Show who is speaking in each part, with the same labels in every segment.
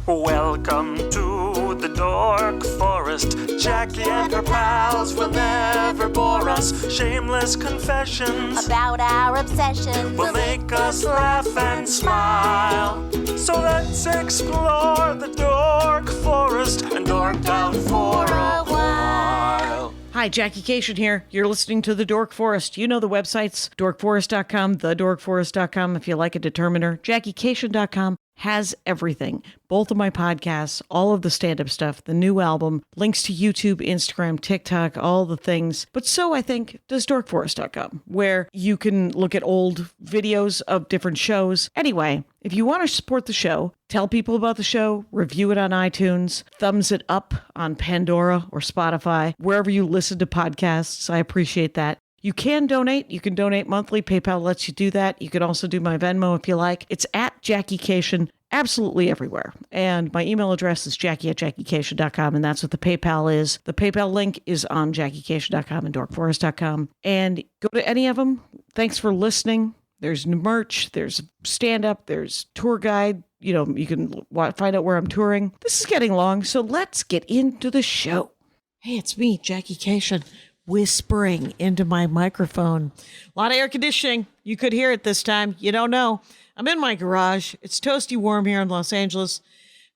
Speaker 1: Welcome to the Dork Forest. Jackie and her pals will never bore us. Shameless confessions
Speaker 2: about our obsession
Speaker 1: will make us laugh and smile. So let's explore the Dork Forest and dork out for a while.
Speaker 3: Hi, Jackie Kashian here. You're listening to The Dork Forest. You know the websites, dorkforest.com, thedorkforest.com if you like a determiner. JackieKashian.com has everything. Both of my podcasts, all of the stand-up stuff, the new album, links to YouTube, Instagram, TikTok, all the things. But so, I think, does dorkforest.com, where you can look at old videos of different shows. Anyway, if you want to support the show, tell people about the show, review it on iTunes, thumbs it up on Pandora or Spotify, wherever you listen to podcasts. I appreciate that. You can donate. You can donate monthly. PayPal lets you do that. You can also do my Venmo if you like. It's at Jackie Kashian, absolutely everywhere. And my email address is jackie@jackiekashian.com, and that's what the PayPal is. The PayPal link is on jackiekashian.com and dorkforest.com. And go to any of them. Thanks for listening. There's merch. There's stand-up. There's tour guide. You know, you can find out where I'm touring. This is getting long, so let's get into the show. Hey, it's me, Jackie Kashian, whispering into my microphone. A lot of air conditioning. You could hear it this time. You don't know. I'm in my garage. It's toasty warm here in Los Angeles.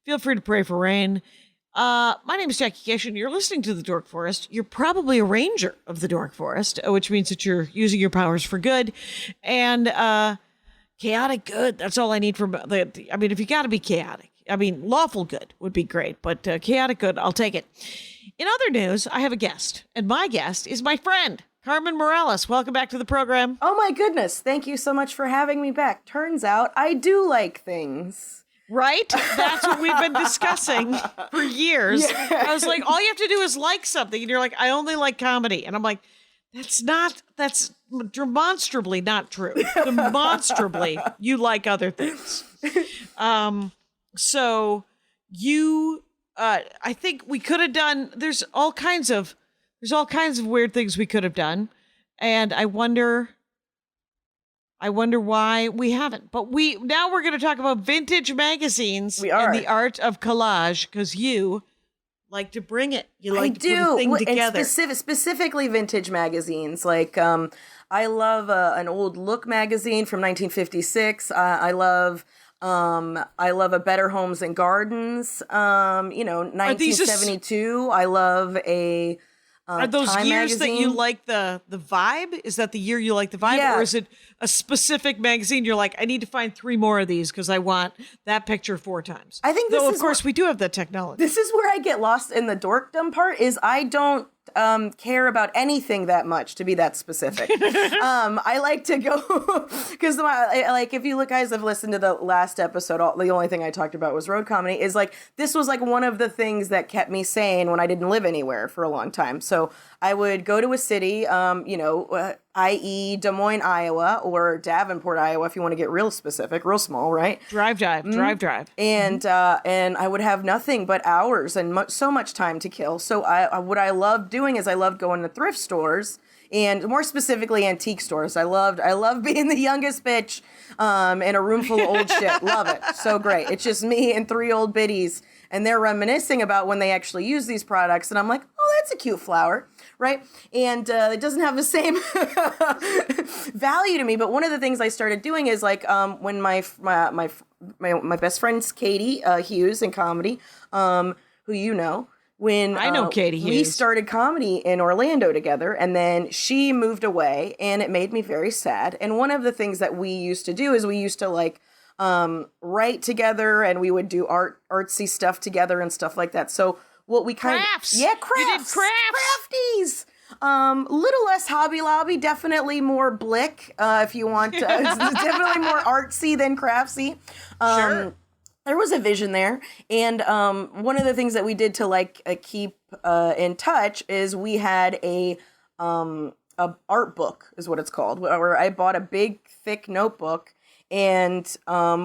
Speaker 3: Feel free to pray for rain. My name is Jackie Kashian. You're listening to The Dork Forest. You're probably a ranger of The Dork Forest, which means that you're using your powers for good. And chaotic good. That's all I need from I mean, if you got to be chaotic. I mean, lawful good would be great, but chaotic good, I'll take it. In other news, I have a guest, and my guest is my friend, Carmen Morales. Welcome back to the program.
Speaker 4: Oh my goodness, thank you so much for having me back. Turns out I do like things.
Speaker 3: Right? That's what we've been discussing for years. Yeah. I was like, all you have to do is like something, and you're like, I only like comedy. And I'm like, that's demonstrably not true. Demonstrably, you like other things. So you... I think we could have done, there's all kinds of weird things we could have done. And I wonder why we haven't. But now we're going to talk about vintage magazines and the art of collage, because you like to bring it. You like to put a thing together.
Speaker 4: And specifically vintage magazines. Like, I love an old Look magazine from 1956. I love a Better Homes and Gardens, 1972. I love a
Speaker 3: Are those
Speaker 4: Time
Speaker 3: years
Speaker 4: magazine.
Speaker 3: that you like the vibe? Is that the year you like the vibe?
Speaker 4: Yeah.
Speaker 3: Or is it a specific magazine? You're like, I need to find 3 more of these because I want that picture 4 times.
Speaker 4: I think
Speaker 3: Though, of course, we do have that technology.
Speaker 4: This is where I get lost in the dorkdom part, is I don't care about anything that much to be that specific. I like to go, because like, if you look, guys, have listened to the last episode, the only thing I talked about was road comedy, is like, this was like one of the things that kept me sane when I didn't live anywhere for a long time. So I would go to a city, i.e. Des Moines, Iowa, or Davenport, Iowa, if you want to get real specific, real small, right?
Speaker 3: Drive.
Speaker 4: And I would have nothing but hours and so much time to kill. So what I loved doing is I loved going to thrift stores, and more specifically antique stores. I love being the youngest bitch in a room full of old shit. Love it. So great. It's just me and 3 old biddies, and they're reminiscing about when they actually use these products, and I'm like, oh, that's a cute flower, right? And it doesn't have the same value to me. But one of the things I started doing is like when my best friend's Katie Hughes in comedy, who you know. When
Speaker 3: I know Katie Hughes.
Speaker 4: We started comedy in Orlando together, and then she moved away, and it made me very sad. And one of the things that we used to do is we used to like write together, and we would do artsy stuff together and stuff like that. So what we crafts.
Speaker 3: You did crafts.
Speaker 4: Crafties. Little less Hobby Lobby, definitely more Blick, if you want. It's definitely more artsy than craftsy.
Speaker 3: Sure.
Speaker 4: There was a vision there, and one of the things that we did to like keep in touch is we had a art book, is what it's called, where I bought a big thick notebook, and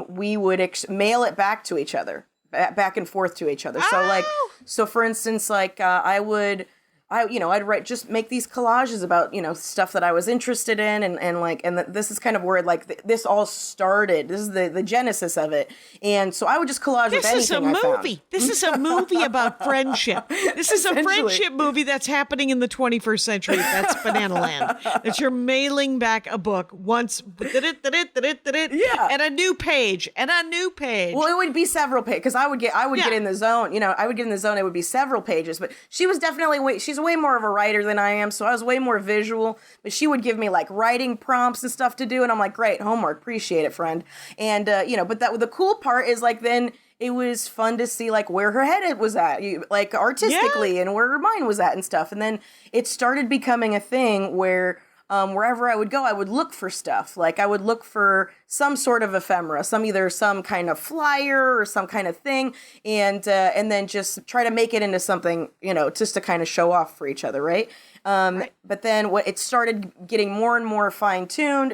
Speaker 4: we would mail it back to each other, back and forth to each other. So like, so for instance, like I would I'd just make these collages about, stuff that I was interested in. And this is kind of where this all started. This is the genesis of it. And so I would just collage with anything I found.
Speaker 3: This is a movie about friendship. This is a
Speaker 4: Essentially.
Speaker 3: friendship movie that's happening in the 21st century. That's Banana Land. That you're mailing back a book once,
Speaker 4: Yeah.
Speaker 3: and a new page,
Speaker 4: Well, it would be several pages because I would get in the zone. I would get in the zone. It would be several pages. But she was definitely she's way more of a writer than I am, so I was way more visual. But she would give me like writing prompts and stuff to do, and I'm like, great, homework, appreciate it, friend. And but the cool part is like then it was fun to see like where her head was at, like artistically, and where her mind was at and stuff. And then it started becoming a thing where wherever I would go, I would look for stuff. Like I would look for some sort of ephemera, either some kind of flyer or some kind of thing, and then just try to make it into something, just to kind of show off for each other, right? Right. But then it started getting more and more fine tuned.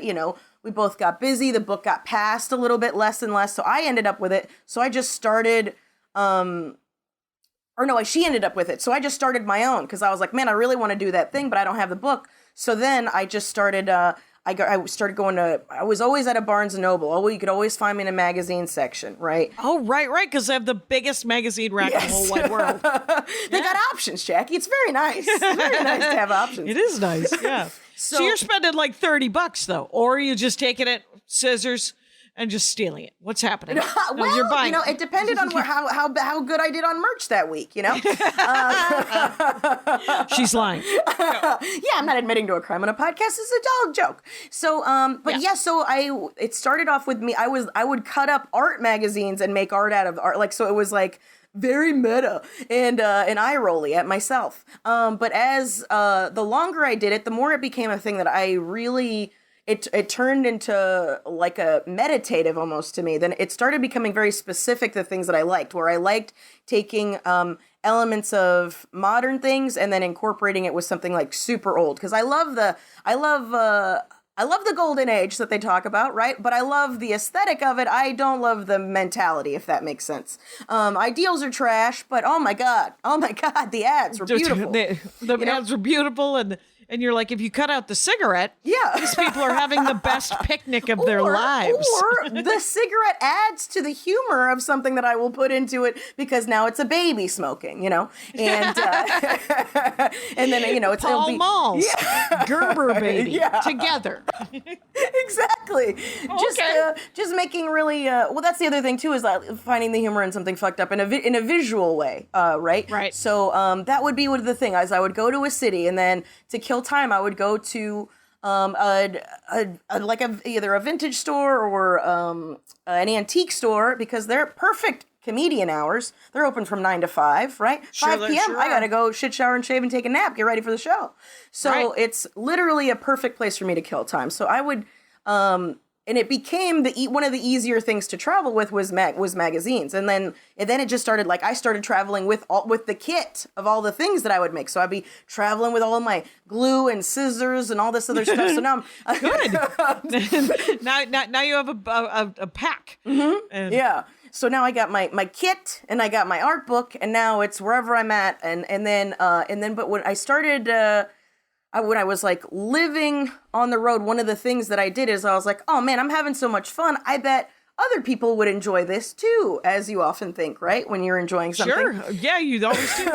Speaker 4: We both got busy. The book got passed a little bit less and less, so I ended up with it. So I just started. She ended up with it. So I just started my own because I was like, man, I really want to do that thing, but I don't have the book. So then I just started, I was always at a Barnes & Noble. Oh, you could always find me in a magazine section, right?
Speaker 3: Oh, right, because I have the biggest magazine rack in the whole wide world.
Speaker 4: They got options, Jackie. It's very nice. It's very nice to have options.
Speaker 3: It is nice, yeah. So you're spending like $30 though, or you just taking it, scissors, and just stealing it. What's happening?
Speaker 4: Well,
Speaker 3: you're buying
Speaker 4: it depended on how good I did on merch that week,
Speaker 3: She's lying.
Speaker 4: Yeah, I'm not admitting to a crime on a podcast. It's a dull joke. So, it started off with me. I would cut up art magazines and make art out of art. Like, so it was like very meta and eye rolly at myself. But as the longer I did it, the more it became a thing that I really. It turned into like a meditative almost to me. Then it started becoming very specific, the things that I liked, where I liked taking elements of modern things and then incorporating it with something like super old. Because I love the golden age that they talk about, right? But I love the aesthetic of it. I don't love the mentality, if that makes sense. Ideals are trash, but oh my God, the ads were beautiful.
Speaker 3: The ads were beautiful, and you're like, if you cut out the cigarette, these people are having the best picnic of their lives.
Speaker 4: Or the cigarette adds to the humor of something that I will put into it because now it's a baby smoking, and and then it's
Speaker 3: Paul Malls, Gerber baby, together.
Speaker 4: Exactly. Just making really that's the other thing too, is finding the humor in something fucked up in a visual way, right?
Speaker 3: Right.
Speaker 4: So that would be one of the things. I would go to a city, and then to kill time, I would go to either a vintage store or an antique store, because they're perfect comedian hours. They're open from 9 to 5, right? 5 p.m.
Speaker 3: Sure
Speaker 4: I gotta go shit, shower, and shave, and take a nap, get ready for the show. So It's literally a perfect place for me to kill time. So I would, and it became one of the easier things to travel with was magazines. And then it just started, like, I started traveling with the kit of all the things that I would make. So I'd be traveling with all of my glue and scissors and all this other stuff. So now I'm
Speaker 3: good. now you have a pack.
Speaker 4: Mm-hmm. Yeah. So now I got my kit and I got my art book, and now it's wherever I'm at. But when I started, when I was like living on the road, one of the things that I did is I was like, oh man, I'm having so much fun. I bet other people would enjoy this too, as you often think, right? When you're enjoying something.
Speaker 3: Sure. Yeah, you always do.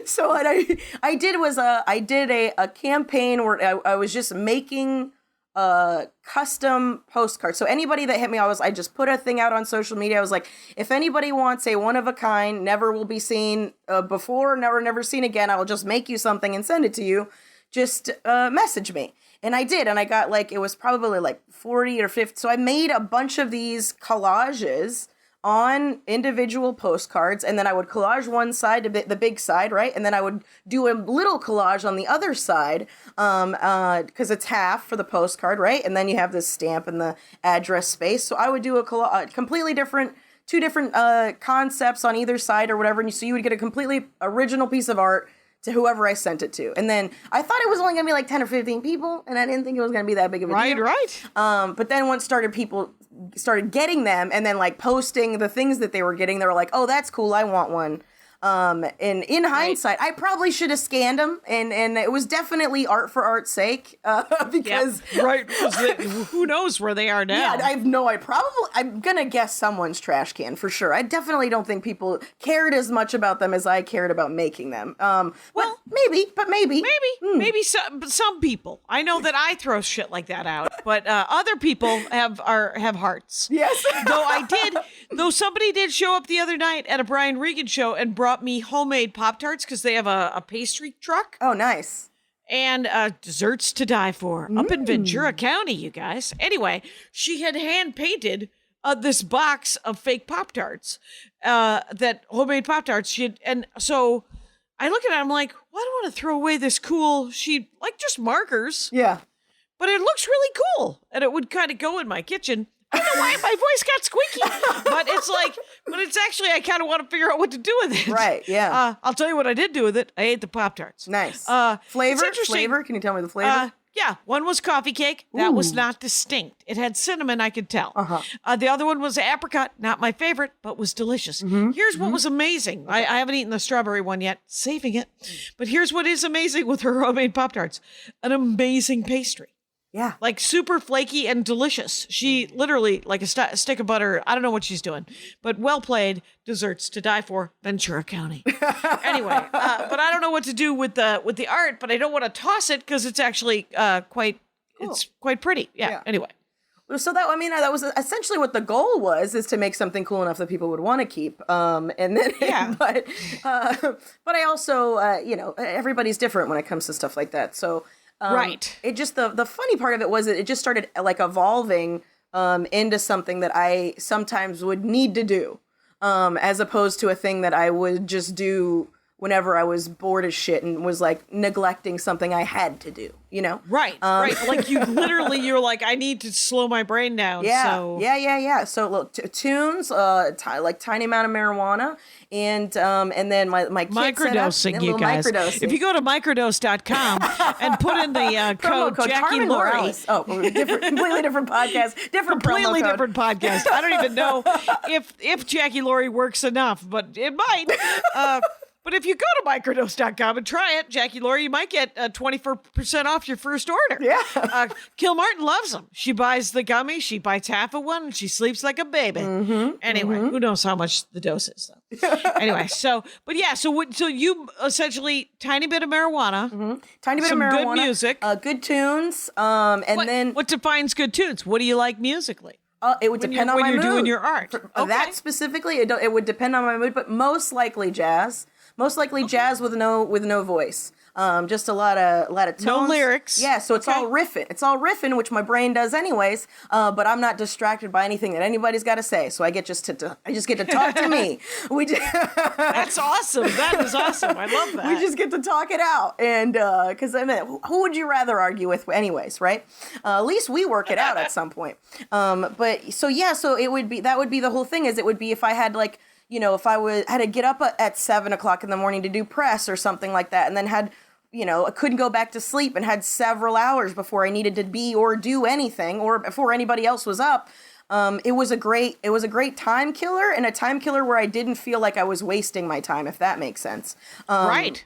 Speaker 4: So what I did was I did a campaign where I was just making custom postcards. So anybody that hit me, I just put a thing out on social media. I was like, if anybody wants a one of a kind, never will be seen before, never seen again, I will just make you something and send it to you. Just message me. And I did. And I got it was probably like 40 or 50. So I made a bunch of these collages on individual postcards. And then I would collage one side, the big side, right? And then I would do a little collage on the other side, because it's half for the postcard, right? And then you have this stamp and the address space. So I would do a completely different, two different concepts on either side or whatever. And so you would get a completely original piece of art to whoever I sent it to. And then I thought it was only going to be like 10 or 15 people, and I didn't think it was going to be that big of a deal.
Speaker 3: Right.
Speaker 4: But then once people started getting them and then like posting the things that they were getting, they were like, oh, that's cool, I want one. And in hindsight, I probably should have scanned them, and it was definitely art for art's sake, because
Speaker 3: right, who knows where they are now?
Speaker 4: yeah, I have no idea. I'm gonna guess someone's trash can for sure. I definitely don't think people cared as much about them as I cared about making them. Well, maybe
Speaker 3: Some people. I know that I throw shit like that out, but other people have hearts.
Speaker 4: Yes.
Speaker 3: Though somebody did show up the other night at a Brian Regan show and brought me homemade Pop-Tarts because they have a pastry truck.
Speaker 4: Oh, nice.
Speaker 3: And desserts to die for up in Ventura County, you guys. Anyway, she had hand painted this box of fake Pop-Tarts, that homemade Pop-Tarts. And so I look at it, I'm like, well, I don't want to throw away this cool sheet, like just markers.
Speaker 4: Yeah.
Speaker 3: But it looks really cool. And it would kind of go in my kitchen. I don't know why my voice got squeaky, but it's actually, I kind of want to figure out what to do with it.
Speaker 4: Right, yeah.
Speaker 3: I'll tell you what I did do with it. I ate the Pop-Tarts.
Speaker 4: Nice.
Speaker 3: It's interesting.
Speaker 4: Flavor? Can you tell me the flavor?
Speaker 3: Yeah, one was coffee cake. That was not distinct. It had cinnamon, I could tell. The other one was apricot, not my favorite, but was delicious. Here's what was amazing. I haven't eaten the strawberry one yet, saving it. But here's what is amazing with her homemade Pop-Tarts. An amazing pastry.
Speaker 4: Yeah.
Speaker 3: Like super flaky and delicious. She literally, like a stick of butter, I don't know what she's doing, but well played, desserts to die for, Ventura County. Anyway, but I don't know what to do with the art, but I don't want to toss it because it's actually quite pretty. Yeah. Anyway.
Speaker 4: So that was essentially what the goal was, is to make something cool enough that people would want to keep. And then, but I also, everybody's different when it comes to stuff like that. So,
Speaker 3: right.
Speaker 4: It just, the funny part of it was that it just started like evolving into something that I sometimes would need to do, as opposed to a thing that I would just do whenever I was bored as shit and was like neglecting something I had to do, you know?
Speaker 3: Right, right. Like you're like, I need to slow my brain down.
Speaker 4: Yeah,
Speaker 3: so.
Speaker 4: yeah. So look, tunes, like tiny amount of marijuana, and then my kid
Speaker 3: microdosing, you guys. If you go to microdose.com and put in the code Jackie
Speaker 4: Carmen
Speaker 3: Laurie.
Speaker 4: Morales. Oh, completely different podcast,
Speaker 3: completely
Speaker 4: promo code.
Speaker 3: different podcast. I don't even know if Jackie Laurie works enough, but it might. But if you go to microdose.com and try it, Jackie Laurie, you might get 24% off your first order.
Speaker 4: Yeah.
Speaker 3: Kilmartin loves them. She buys the gummy, she bites half of one, and she sleeps like a baby. Anyway, who knows how much the dose is, though. Anyway, so you essentially, tiny bit of marijuana.
Speaker 4: Tiny bit
Speaker 3: some
Speaker 4: of marijuana.
Speaker 3: Good music.
Speaker 4: Good tunes.
Speaker 3: What defines good tunes? What do you like musically?
Speaker 4: It would depend on my mood.
Speaker 3: When you're doing your art.
Speaker 4: That specifically, it would depend on my mood, but most likely jazz. Most likely jazz with no voice. Just a lot of tones.
Speaker 3: No lyrics.
Speaker 4: Yeah, so it's all riffing. It's all riffing, which my brain does anyways. But I'm not distracted by anything that anybody's got to say. So I just get to talk to me.
Speaker 3: That's awesome. That is awesome. I love that.
Speaker 4: We just get to talk it out, and because who would you rather argue with, anyways, right? At least we work it out at some point. But so it would be the whole thing. Is it would be if I had like. If I had to get up at 7 o'clock in the morning to do press or something like that, and then I couldn't go back to sleep and had several hours before I needed to be or do anything or before anybody else was up. It was a great time killer, and a time killer where I didn't feel like I was wasting my time, if that makes sense.
Speaker 3: Right.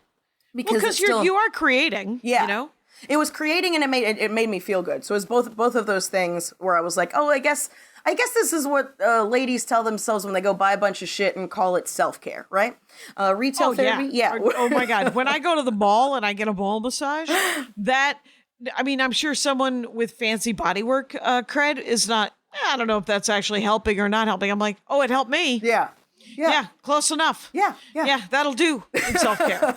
Speaker 3: Because you are creating,
Speaker 4: It was creating, and it made me feel good. So it was both of those things where I was like, oh, I guess this is what ladies tell themselves when they go buy a bunch of shit and call it self-care, right? Retail therapy, yeah.
Speaker 3: Oh my God. When I go to the mall and I get a mall massage, I'm sure someone with fancy bodywork cred is not, I don't know if that's actually helping or not helping. I'm like, oh, it helped me.
Speaker 4: Yeah,
Speaker 3: close enough.
Speaker 4: Yeah,
Speaker 3: that'll do in self-care.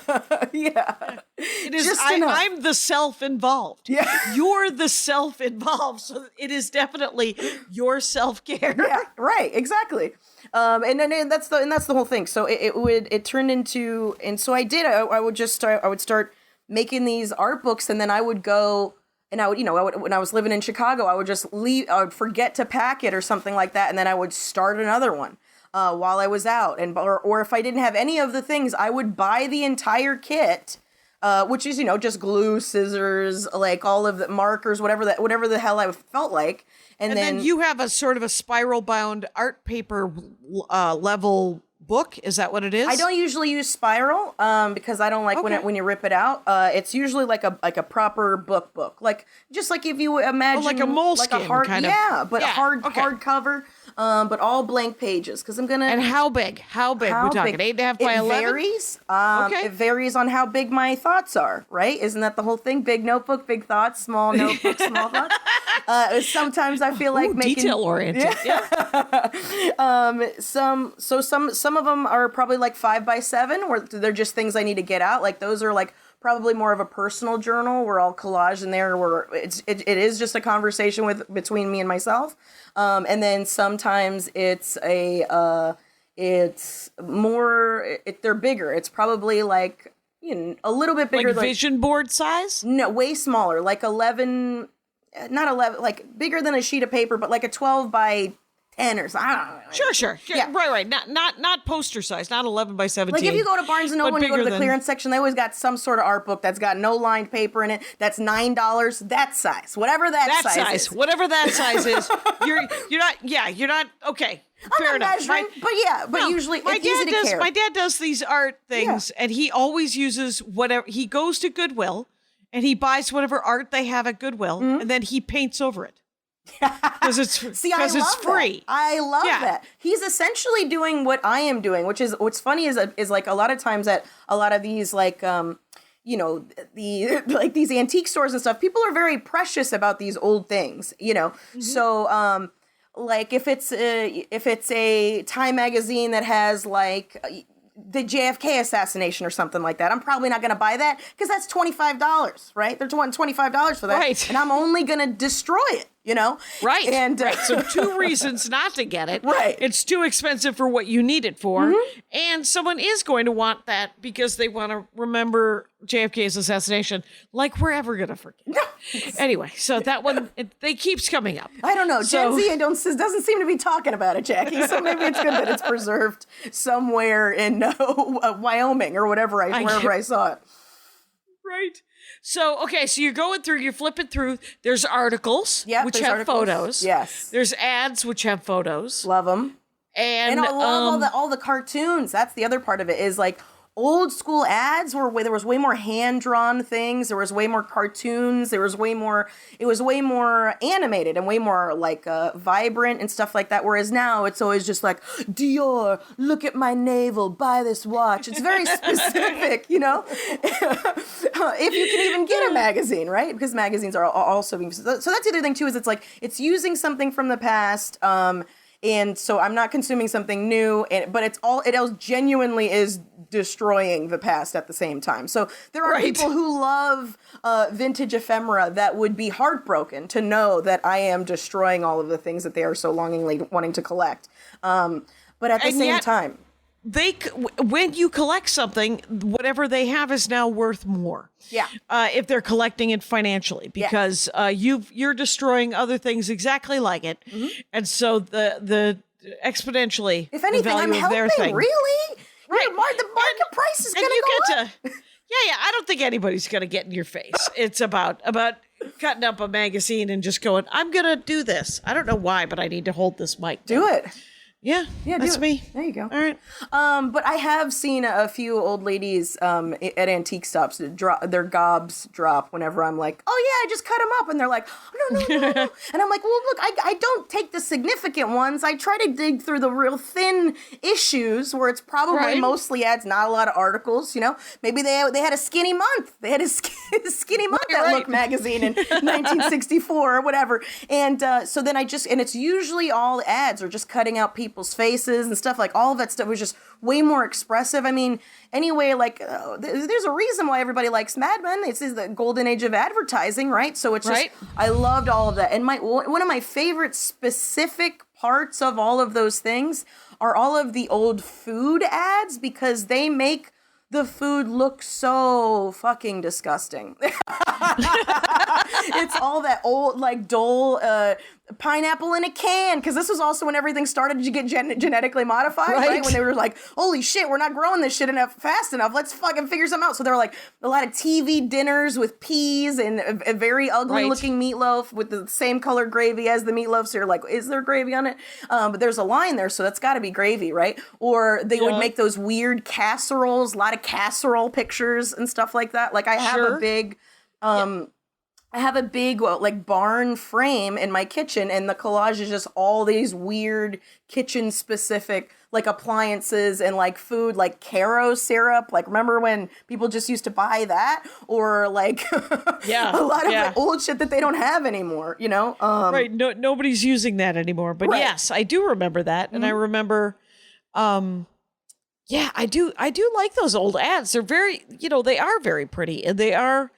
Speaker 3: It is. I'm the self-involved.
Speaker 4: Yeah,
Speaker 3: you're the self-involved, so it is definitely your self-care.
Speaker 4: Yeah, right, exactly. And that's the whole thing. So it turned into, and so I did. I would start making these art books, and then I would go. And I would, when I was living in Chicago, I would just leave. I would forget to pack it or something like that, and then I would start another one. While I was out, or if I didn't have any of the things, I would buy the entire kit, which is just glue, scissors, like all of the markers, whatever the hell I felt like, and then
Speaker 3: you have a sort of a spiral bound art paper level book? Is that what it is?
Speaker 4: I don't usually use spiral because I don't like when you rip it out. It's usually like a proper book, like just like if you imagine
Speaker 3: like a moleskin
Speaker 4: like a hard,
Speaker 3: kind of.
Speaker 4: hardcover, but all blank pages because I'm gonna.
Speaker 3: And how big? How big? We're talking 8.5 by 11.
Speaker 4: It varies.
Speaker 3: Okay.
Speaker 4: It varies on how big my thoughts are. Right? Isn't that the whole thing? Big notebook, big thoughts. Small notebook, small thoughts. Sometimes I feel like making
Speaker 3: detail oriented. Yeah.
Speaker 4: Some of them are probably like 5 by 7, where they're just things I need to get out. Like those are like probably more of a personal journal where I'll collage in there, where it is just a conversation between me and myself. And then sometimes it's they're bigger. It's probably like a little bit bigger,
Speaker 3: like vision board size.
Speaker 4: No, way smaller, like 11. Not 11, like bigger than a sheet of paper, but like a 12 by 10 or something. I don't know.
Speaker 3: Sure.
Speaker 4: Yeah.
Speaker 3: Right. Not poster size, not 11 by 17.
Speaker 4: Like if you go to Barnes & Noble and you go to the
Speaker 3: than...
Speaker 4: clearance section, they always got some sort of art book that's got no lined paper in it. That's $9. That size, whatever that size is.
Speaker 3: Whatever that size is. You're not, okay. Fair
Speaker 4: I'm not
Speaker 3: enough.
Speaker 4: measuring, usually it's easy to carry.
Speaker 3: My dad does these art things, and he always uses whatever. He goes to Goodwill, and he buys whatever art they have at Goodwill, and then he paints over it. Because it's free.
Speaker 4: That. I love that. He's essentially doing what I am doing, which is what's funny is like a lot of times at a lot of these like these antique stores and stuff, people are very precious about these old things, So like if it's a Time magazine that has like the JFK assassination or something like that, I'm probably not going to buy that because that's $25, right? They're wanting $25 for that.
Speaker 3: Right.
Speaker 4: And I'm only going to destroy it,
Speaker 3: Right.
Speaker 4: And
Speaker 3: right. So 2 reasons not to get it.
Speaker 4: Right.
Speaker 3: It's too expensive for what you need it for. And someone is going to want that because they want to remember JFK's assassination like we're ever going to forget.
Speaker 4: No.
Speaker 3: Anyway, so that one, they keeps coming up.
Speaker 4: I don't know. Gen Z doesn't seem to be talking about it, Jackie. So maybe it's good that it's preserved somewhere in Wyoming or wherever I saw it.
Speaker 3: Right. So, okay, so you're going through, you're flipping through. There's articles, which have photos.
Speaker 4: Yes.
Speaker 3: There's ads, which have photos.
Speaker 4: Love them.
Speaker 3: And
Speaker 4: I love all the cartoons. That's the other part of it is like old school ads where there was way more hand-drawn things. There was way more cartoons. It was way more animated and way more like vibrant and stuff like that. Whereas now it's always just like, Dior, look at my navel, buy this watch. It's very specific, if you can even get a magazine, right? Because magazines are also being, so that's the other thing too, is it's like, it's using something from the past, and so I'm not consuming something new, but it genuinely is destroying the past at the same time. So there are people who love vintage ephemera that would be heartbroken to know that I am destroying all of the things that they are so longingly wanting to collect. But at the same time,
Speaker 3: when you collect something, whatever they have is now worth more.
Speaker 4: Yeah.
Speaker 3: If they're collecting it financially, because you're destroying other things exactly like it, and so the exponentially,
Speaker 4: if anything,
Speaker 3: the value
Speaker 4: I'm
Speaker 3: of
Speaker 4: helping.
Speaker 3: their thing.
Speaker 4: Really? Right. The market price is going to go up.
Speaker 3: Yeah. I don't think anybody's going to get in your face. It's about cutting up a magazine and just going, I'm going to do this. I don't know why, but I need to hold this mic.
Speaker 4: Do it.
Speaker 3: Yeah, that's me.
Speaker 4: There you go.
Speaker 3: All right.
Speaker 4: But I have seen a few old ladies at antique stops their gobs drop whenever I'm like, oh yeah, I just cut them up, and they're like, oh, no. And I'm like, well, look, I don't take the significant ones. I try to dig through the real thin issues where it's probably mostly ads, not a lot of articles. Maybe they had a skinny month. They had a skinny month at Look magazine in 1964 or whatever. And so then and it's usually all ads or just cutting out people's faces and stuff. Like all of that stuff was just way more expressive. I mean, anyway, like there's a reason why everybody likes Mad Men. This is the golden age of advertising, right? So it's just, I loved all of that. And one of my favorite specific parts of all of those things are all of the old food ads, because they make the food look so fucking disgusting. It's all that old, like, dull pineapple in a can, because this was also when everything started to get genetically modified, right? When they were like, holy shit, we're not growing this shit fast enough. Let's fucking figure something out. So there were like a lot of TV dinners with peas and a very ugly looking meatloaf with the same color gravy as the meatloaf. So you're like, is there gravy on it? But there's a line there, so that's got to be gravy, right? Or they would make those weird casseroles, a lot of casserole pictures and stuff like that. Like I have a big... I have a big, like, barn frame in my kitchen, and the collage is just all these weird kitchen-specific, like, appliances and, like, food, like Caro syrup. Like, remember when people just used to buy that? Or, like, a lot of like, old shit that they don't have anymore, you know?
Speaker 3: Right. No, nobody's using that anymore. But yes, I do remember that. And I remember, I do like those old ads. They're very, they are very pretty, and they are...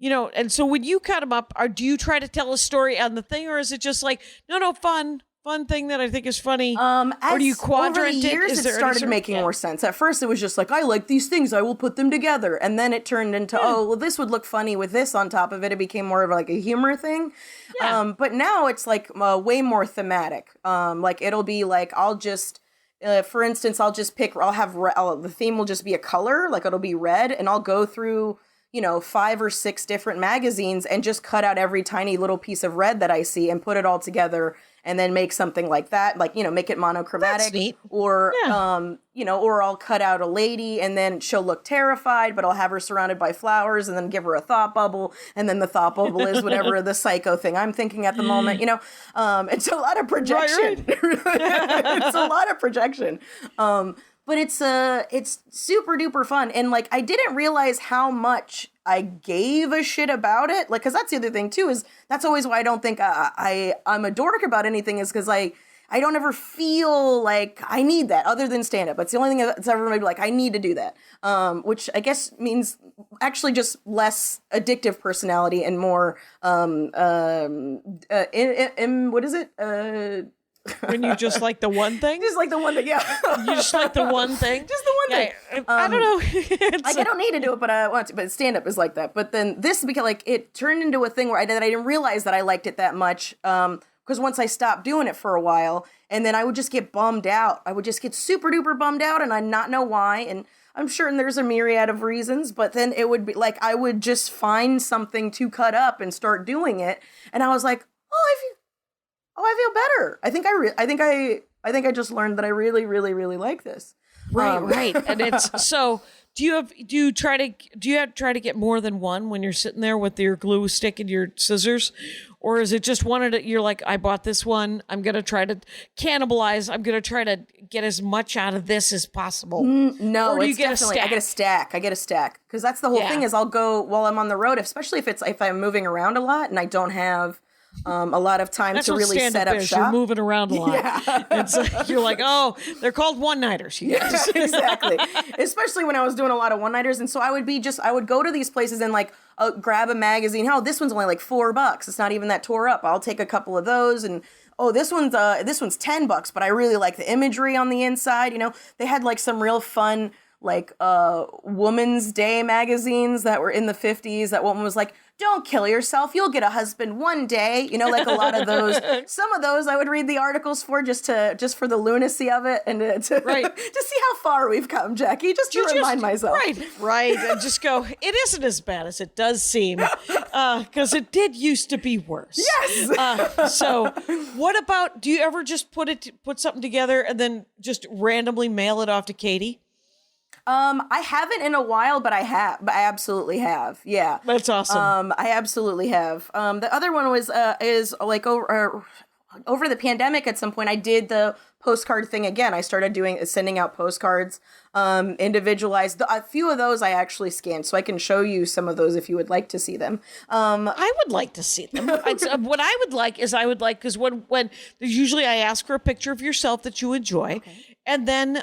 Speaker 3: and so when you cut them up, do you try to tell a story on the thing, or is it just like, fun thing that I think is funny? Or do you quadrant it?
Speaker 4: Over the years, it started making more sense. At first, it was just like, I like these things, I will put them together. And then it turned into, this would look funny with this on top of it. It became more of like a humor thing. Yeah. But now it's like way more thematic. Like it'll be like, I'll just... for instance, I'll just pick, the theme will just be a color, like it'll be red, and I'll go through... 5 or 6 different magazines and just cut out every tiny little piece of red that I see and put it all together and then make something like that, like, make it monochromatic.
Speaker 3: That's neat.
Speaker 4: Or, or I'll cut out a lady and then she'll look terrified, but I'll have her surrounded by flowers and then give her a thought bubble. And then the thought bubble is whatever the psycho thing I'm thinking at the moment, it's a lot of projection. It's a lot of projection. But it's super duper fun. And like, I didn't realize how much I gave a shit about it. Like, cause that's the other thing too, is that's always why I don't think I'm a dork about anything, is cause I don't ever feel like I need that other than stand up. It's the only thing that's ever made me like, I need to do that. Which I guess means actually just less addictive personality and more, what is it?
Speaker 3: When you just like the one thing?
Speaker 4: Just like the one thing, yeah.
Speaker 3: You just like the one thing?
Speaker 4: Just the one thing.
Speaker 3: I don't know.
Speaker 4: I don't need to do it, but I want to. But stand-up is like that. But then this, because like it turned into a thing where I didn't realize that I liked it that much. Because once I stopped doing it for a while, and then I would just get bummed out. I would just get super duper bummed out, and I'd not know why. And I'm sure there's a myriad of reasons, but then it would be like I would just find something to cut up and start doing it, and I was like, I feel better. I think I just learned that I really, really, really like this.
Speaker 3: Right. And it's so. Do you try to get more than one when you're sitting there with your glue stick and your scissors, or is it just one at a, you're like, I bought this one, I'm gonna try to cannibalize. I'm gonna try to get as much out of this as possible.
Speaker 4: No,
Speaker 3: or do
Speaker 4: it's definitely I get a stack because that's the whole thing. Is I'll go while I'm on the road, especially if I'm moving around a lot and I don't have a lot of time to really set up shop.
Speaker 3: You're moving around a lot. Yeah. You're like, they're called one-nighters.
Speaker 4: Yes, exactly. Especially when I was doing a lot of one-nighters. And so I would go to these places and like grab a magazine. This one's only like $4. It's not even that tore up. I'll take a couple of those and this one's $10, but I really like the imagery on the inside. They had like some real fun like Woman's Day magazines that were in the 50s. That one was like, don't kill yourself, you'll get a husband one day. Like a lot of those. Some of those I would read the articles for just for the lunacy of it and to see how far we've come, Jackie, just to remind myself.
Speaker 3: Right. And just go, it isn't as bad as it does seem, because it did used to be worse.
Speaker 4: Yes.
Speaker 3: So what about, do you ever just put something together and then just randomly mail it off to Katie?
Speaker 4: I haven't in a while, but I absolutely have. Yeah.
Speaker 3: That's awesome.
Speaker 4: I absolutely have. The other one is like over the pandemic at some point, I did the postcard thing again. I started sending out postcards, individualized. A few of those I actually scanned, so I can show you some of those if you would like to see them.
Speaker 3: I would like to see them. What I would like is because when usually I ask for a picture of yourself that you enjoy. Okay. And then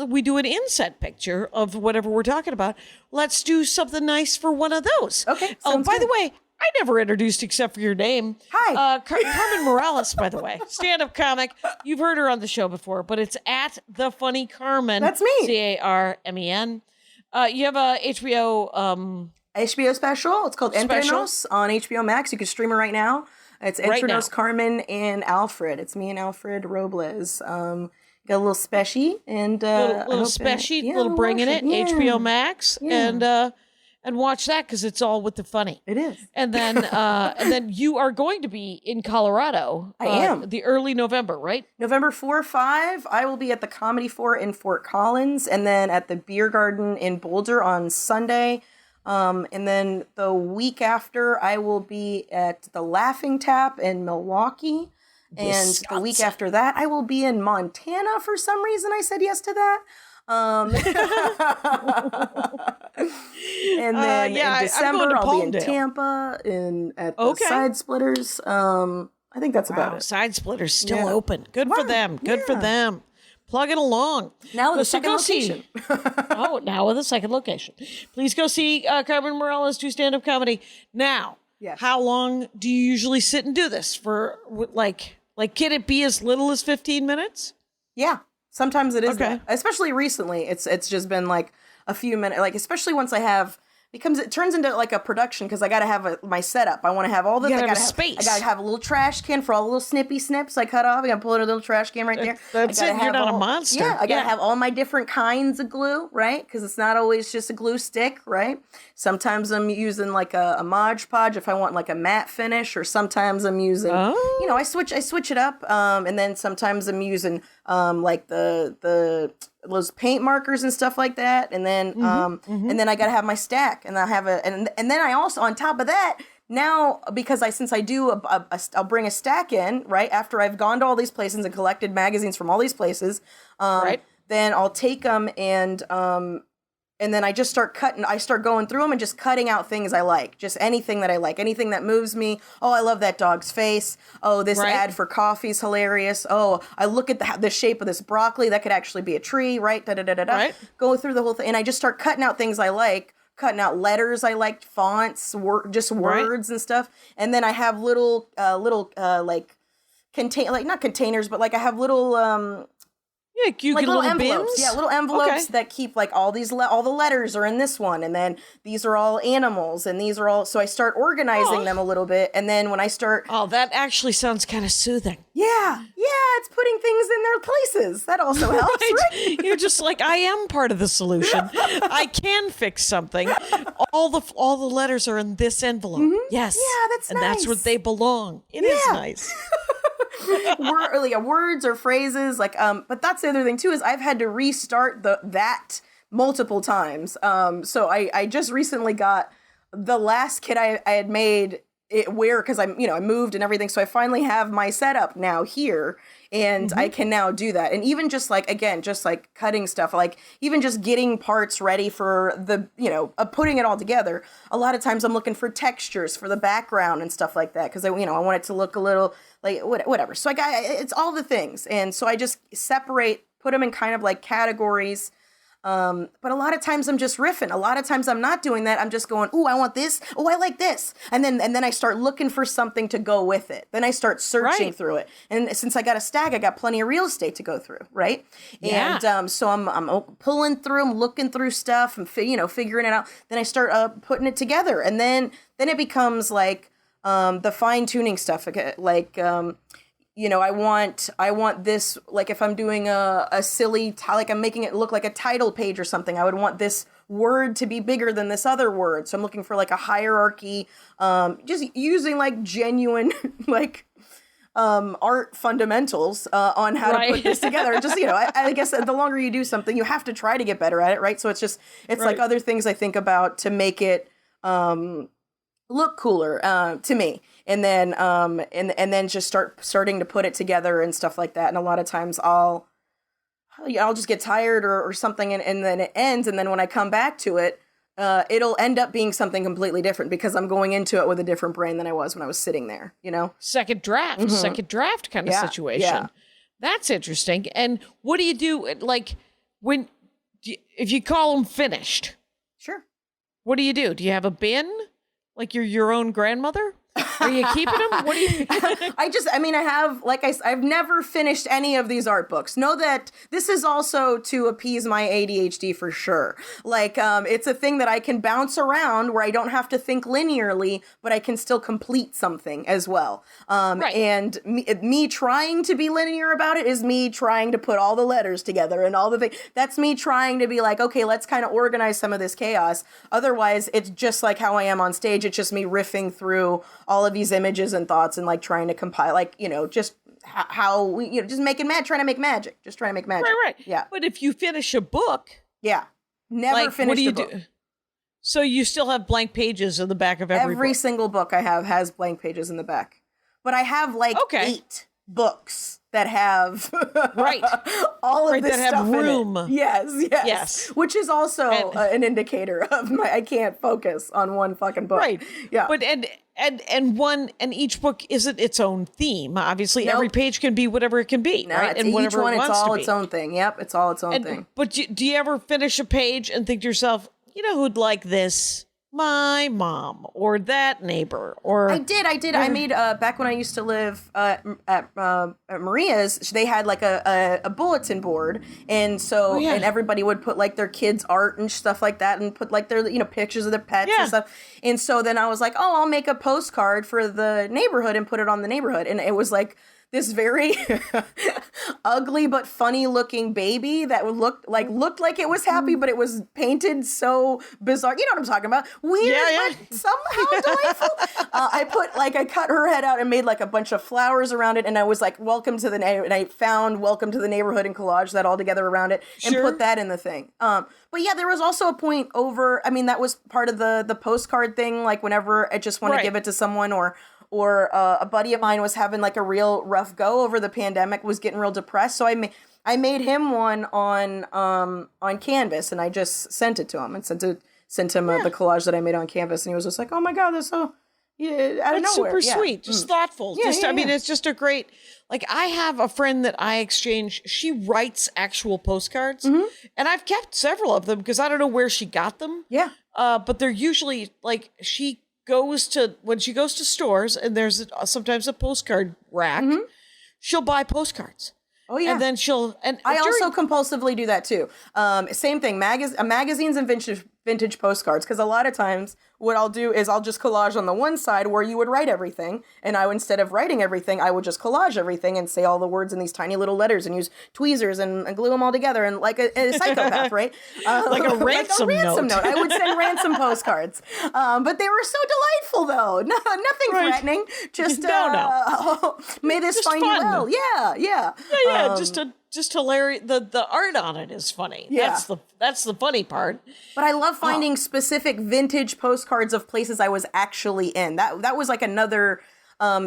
Speaker 3: we do an inset picture of whatever we're talking about. Let's do something nice for one of those.
Speaker 4: Okay.
Speaker 3: By the way, I never introduced except for your name.
Speaker 4: Hi.
Speaker 3: Carmen Morales, by the way. Stand-up comic. You've heard her on the show before, but it's at The Funny Carmen.
Speaker 4: That's me.
Speaker 3: Carmen. You have a HBO
Speaker 4: HBO special. It's called
Speaker 3: Special.
Speaker 4: Entrenos on HBOMAX. You can stream it right now. It's
Speaker 3: Right now.
Speaker 4: Entrenos, Carmen, and Alfred. It's me and Alfred Robles. Got a little special and
Speaker 3: little special, little bringing it. HBO Max and watch that because it's all with the funny.
Speaker 4: It is.
Speaker 3: And then you are going to be in Colorado.
Speaker 4: I am.
Speaker 3: The early November, right?
Speaker 4: November 4, 5, I will be at the Comedy Fort in Fort Collins, and then at the Beer Garden in Boulder on Sunday. And then the week after, I will be at the Laughing Tap in Milwaukee. And
Speaker 3: Wisconsin.
Speaker 4: the week after that, I will be in Montana. For some reason, I said yes to that. And then in December, I'll be in Tampa at the Side Splitters. I think that's about it.
Speaker 3: Side Splitters still open. Good for them. Good for them. Plug it along.
Speaker 4: Now with a second location.
Speaker 3: Now with a second location. Please go see Carmen Morales do stand-up comedy. Now, how long do you usually sit and do this for? Like, can it be as little as 15 minutes?
Speaker 4: Yeah, sometimes it is that. Especially recently, it's just been like a few minutes. Like especially once it turns into like a production because I got to have my setup. I want to have all the
Speaker 3: space.
Speaker 4: I got to have a little trash can for all the little snippy snips I cut off. I got to pull in a little trash can right there.
Speaker 3: That's it. You're not a monster.
Speaker 4: Yeah, I got to have all my different kinds of glue, right? Because it's not always just a glue stick, right? Sometimes I'm using like a Mod Podge if I want like a matte finish, or sometimes I'm using, I switch it up. And then sometimes I'm using like those paint markers and stuff like that, and then and then I gotta have my stack, and I have and then I also on top of that now, because since I do I'll bring a stack in right after I've gone to all these places and collected magazines from all these places, then I'll take them and then I just start cutting. I start going through them and just cutting out things I like. Just anything that I like. Anything that moves me. Oh, I love that dog's face. Oh, this ad for coffee is hilarious. Oh, I look at the shape of this broccoli. That could actually be a tree, right? Da-da-da-da-da.
Speaker 3: Right.
Speaker 4: Go through the whole thing. And I just start cutting out things I like. Cutting out letters I liked, fonts, words and stuff. And then I have little like not containers, but like I have little
Speaker 3: you
Speaker 4: like
Speaker 3: get
Speaker 4: little
Speaker 3: bins?
Speaker 4: envelopes. Yeah, little envelopes that keep like all these all the letters are in this one, and then these are all animals, and these are all. So I start organizing them a little bit, and then when I start,
Speaker 3: that actually sounds kind of soothing.
Speaker 4: Yeah, it's putting things in their places. That also helps, right?
Speaker 3: You're just like, I am part of the solution. I can fix something. All the letters are in this envelope. Mm-hmm. Yes.
Speaker 4: Yeah, that's
Speaker 3: and
Speaker 4: nice.
Speaker 3: That's where they belong. It is nice.
Speaker 4: Words or phrases but that's the other thing too, is I've had to restart that multiple times. So I just recently got the last kit I had made because I moved and everything, so I finally have my setup now here, and I can now do that. And even just like cutting stuff, like even just getting parts ready for the putting it all together. A lot of times I'm looking for textures for the background and stuff like that, because I want it to look a little like whatever. So it's all the things, and so I just put them in kind of like categories. But a lot of times I'm just riffing. A lot of times I'm not doing that. I'm just going, ooh, I want this. Oh, I like this. And then I start looking for something to go with it. Then I start searching through it. And since I got a stack, I got plenty of real estate to go through, right?
Speaker 3: Yeah.
Speaker 4: And so I'm pulling through, I'm looking through stuff and figuring it out. Then I start putting it together, and then it becomes like the fine tuning stuff, like. I want this, like if I'm doing a silly, like I'm making it look like a title page or something, I would want this word to be bigger than this other word. So I'm looking for like a hierarchy, just using like genuine, like, art fundamentals, on how to put this together. Just, I guess the longer you do something, you have to try to get better at it. Right. So it's like other things I think about to make it, look cooler, to me. And then and then just starting to put it together and stuff like that. And a lot of times I'll just get tired or something, and then it ends. And then when I come back to it, it'll end up being something completely different because I'm going into it with a different brain than I was when I was sitting there,
Speaker 3: Second draft kind of situation. Yeah. That's interesting. And what do you do? Like if you call them finished?
Speaker 4: Sure.
Speaker 3: What do you do? Do you have a bin? Like you're your own grandmother? Are you keeping them? What do you?
Speaker 4: I've never finished any of these art books. Know that this is also to appease my ADHD for sure. It's a thing that I can bounce around where I don't have to think linearly, but I can still complete something as well.
Speaker 3: Right.
Speaker 4: And me trying to be linear about it is me trying to put all the letters together and all the things. That's me trying to be like, okay, let's kind of organize some of this chaos. Otherwise, it's just like how I am on stage. It's just me riffing through all of these images and thoughts and like trying to compile, just how we, just making trying to make magic.
Speaker 3: Right.
Speaker 4: Yeah.
Speaker 3: But if you finish a book,
Speaker 4: yeah, never finished
Speaker 3: what do you
Speaker 4: a book.
Speaker 3: do? So you still have blank pages in the back of every book.
Speaker 4: Single book I have has blank pages in the back, but I have 8 books that have all of this
Speaker 3: that
Speaker 4: stuff
Speaker 3: have room.
Speaker 4: In it. Yes. Which is also an indicator of I can't focus on one fucking book.
Speaker 3: Right.
Speaker 4: Yeah.
Speaker 3: But and each book isn't its own theme. Obviously, every page can be whatever it can be, right?
Speaker 4: And each one, it's all its own thing. Yep, it's all its own thing.
Speaker 3: But do you ever finish a page and think to yourself, you know who'd like this? My mom or that neighbor or
Speaker 4: I did. I made back when I used to live at Maria's. They had like a bulletin board, and so and everybody would put like their kids' art and stuff like that, and put like their pictures of their pets and stuff. And so then I was like, oh, I'll make a postcard for the neighborhood and put it on the neighborhood, and it was like this very ugly but funny looking baby that would looked like it was happy, but it was painted so bizarre. You know what I'm talking about? Weird, but somehow delightful. I cut her head out and made like a bunch of flowers around it, and I was like, "Welcome to the neighborhood." And I found "Welcome to the Neighborhood" and collaged that all together around it and put that in the thing. But yeah, there was also a point over. I mean, that was part of the postcard thing. Like whenever I just want to give it to someone or a buddy of mine was having like a real rough go over the pandemic, was getting real depressed. So I made him one on Canvas, and I just sent it to him and sent him the collage that I made on Canvas, and he was just like, "Oh my God, that's so out of
Speaker 3: that's
Speaker 4: nowhere."
Speaker 3: Super sweet, just thoughtful. I mean, it's just a great. Like I have a friend that I exchange. She writes actual postcards, and I've kept several of them because I don't know where she got them.
Speaker 4: Yeah.
Speaker 3: But they're usually like when she goes to stores and there's sometimes a postcard rack, she'll buy postcards.
Speaker 4: Oh yeah.
Speaker 3: And then
Speaker 4: I also compulsively do that too. Same thing, magazines and vintage postcards, because a lot of times what I'll do is I'll just collage on the one side where you would write everything, and instead of writing everything, I would just collage everything and say all the words in these tiny little letters and use tweezers and glue them all together and like a psychopath, right?
Speaker 3: Like a ransom note.
Speaker 4: I would send ransom postcards. But they were so delightful though. Nothing threatening. Just may this just find fun. You well. Yeah.
Speaker 3: Just hilarious. The art on it is funny.
Speaker 4: Yeah.
Speaker 3: That's the funny part.
Speaker 4: But I love finding specific vintage postcards of places I was actually in. That was like another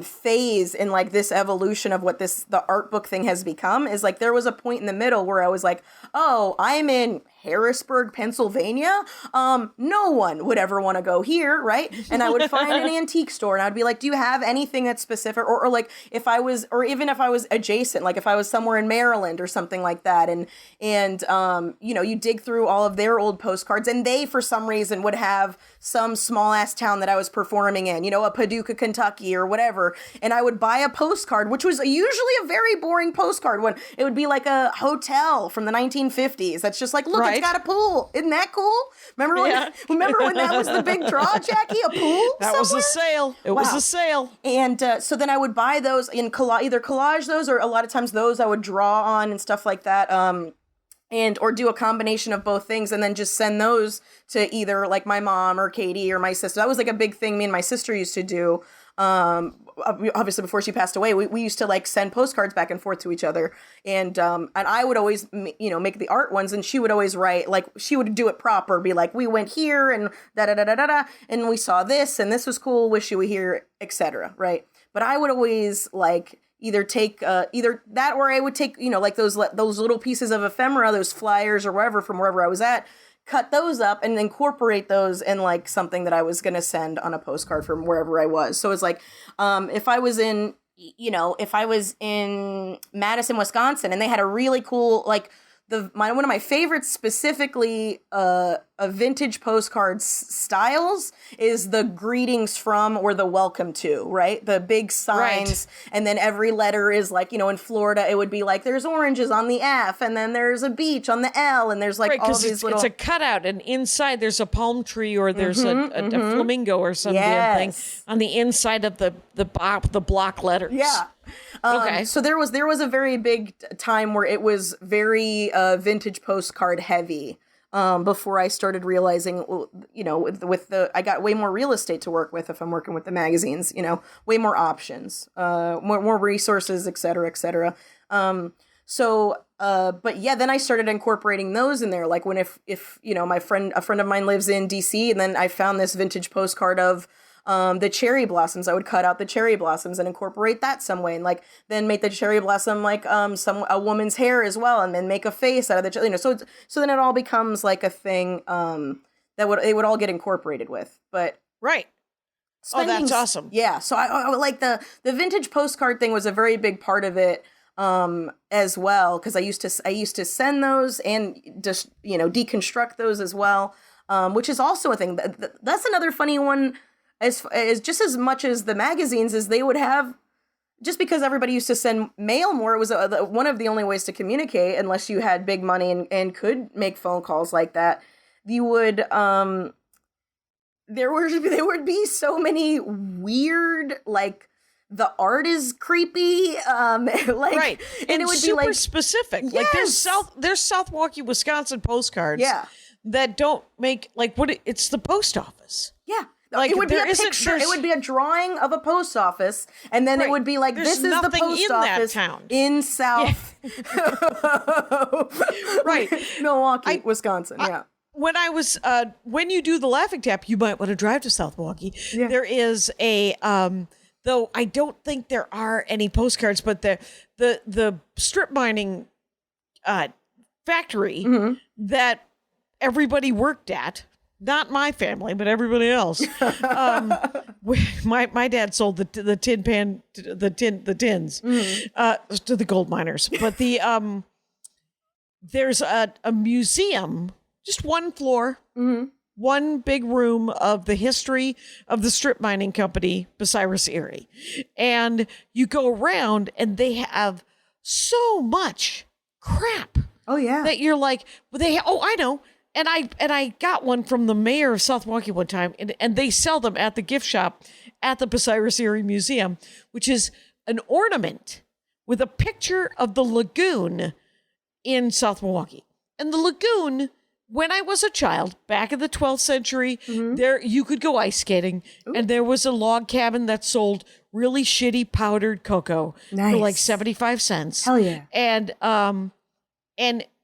Speaker 4: phase in like this evolution of what the art book thing has become. Is like there was a point in the middle where I was like, oh, I'm in Harrisburg, Pennsylvania. No one would ever want to go here, right? And I would find an antique store and I'd be like, do you have anything that's specific? Or like even if I was adjacent, like if I was somewhere in Maryland or something like that, and you dig through all of their old postcards, and they for some reason would have some small ass town that I was performing in, a Paducah, Kentucky or whatever, and I would buy a postcard, which was usually a very boring postcard one. It would be like a hotel from the 1950s. That's just like, look, it's got a pool. Isn't that cool? Remember when that was the big draw, Jackie? A pool?
Speaker 3: That was a sale. It was a sale.
Speaker 4: And so then I would buy those and either collage those, or a lot of times those I would draw on and stuff like that. Or do a combination of both things, and then just send those to either like my mom or Katie or my sister. That was like a big thing me and my sister used to do. Obviously before she passed away, we used to like send postcards back and forth to each other, and I would always make the art ones, and she would always write, like she would do it proper, be like, we went here and da da da da da da, and we saw this and this was cool, wish you were here, etc. Right? But I would always like either take either that, or I would take like those little pieces of ephemera, those flyers or whatever from wherever I was at, cut those up and incorporate those in like something that I was going to send on a postcard from wherever I was. So it's like, if I was in Madison, Wisconsin, and they had a really cool, like one of my favorites, specifically a vintage postcards styles, is the greetings from or the welcome to, right? The big signs, and then every letter is like, in Florida, it would be like there's oranges on the F, and then there's a beach on the L, and there's like all these little.
Speaker 3: It's a cutout, and inside there's a palm tree or there's a flamingo or some damn thing on the inside of the block letters.
Speaker 4: Yeah.
Speaker 3: Okay.
Speaker 4: So there was a very big time where it was very vintage postcard heavy. Before I started realizing, I got way more real estate to work with if I'm working with the magazines. Way more options, more resources, et cetera, et cetera. But yeah, then I started incorporating those in there. Like when if a friend of mine lives in DC, and then I found this vintage postcard of the cherry blossoms. I would cut out the cherry blossoms and incorporate that some way, and like then make the cherry blossom like a woman's hair as well, and then make a face out of the so then it all becomes like a thing that would all get incorporated with. But
Speaker 3: that's awesome.
Speaker 4: Yeah, so I like the vintage postcard thing was a very big part of it as well, because I used to send those and just deconstruct those as well, which is also a thing. That's another funny one. As just as much as the magazines, as they would have, just because everybody used to send mail more, it was one of the only ways to communicate, unless you had big money and could make phone calls like that. You would there would be so many weird, like, the art is creepy, and it would
Speaker 3: super
Speaker 4: be like
Speaker 3: specific.
Speaker 4: Yes.
Speaker 3: Like there's South Milwaukee, Wisconsin postcards that don't make it's the post office.
Speaker 4: Yeah.
Speaker 3: Like,
Speaker 4: it would be a picture. It would be a drawing of a post office, and then it would be like,
Speaker 3: there's
Speaker 4: this is the post office in South Milwaukee, Wisconsin. Yeah.
Speaker 3: When I was when you do the Laughing Tap, you might want to drive to South Milwaukee. Yeah. There is a though I don't think there are any postcards, but the strip mining factory that everybody worked at. Not my family, but everybody else. My dad sold the tin pan, the tins to the gold miners. But there's a museum, just one floor, one big room of the history of the strip mining company, Bucyrus Erie, and you go around and they have so much crap.
Speaker 4: Oh yeah,
Speaker 3: that you're like, I know. And I got one from the mayor of South Milwaukee one time, and they sell them at the gift shop at the Bucyrus Erie Museum, which is an ornament with a picture of the lagoon in South Milwaukee. And the lagoon, when I was a child, back in the 12th century, there you could go ice skating, and there was a log cabin that sold really shitty powdered cocoa for like 75 cents.
Speaker 4: Hell yeah.
Speaker 3: And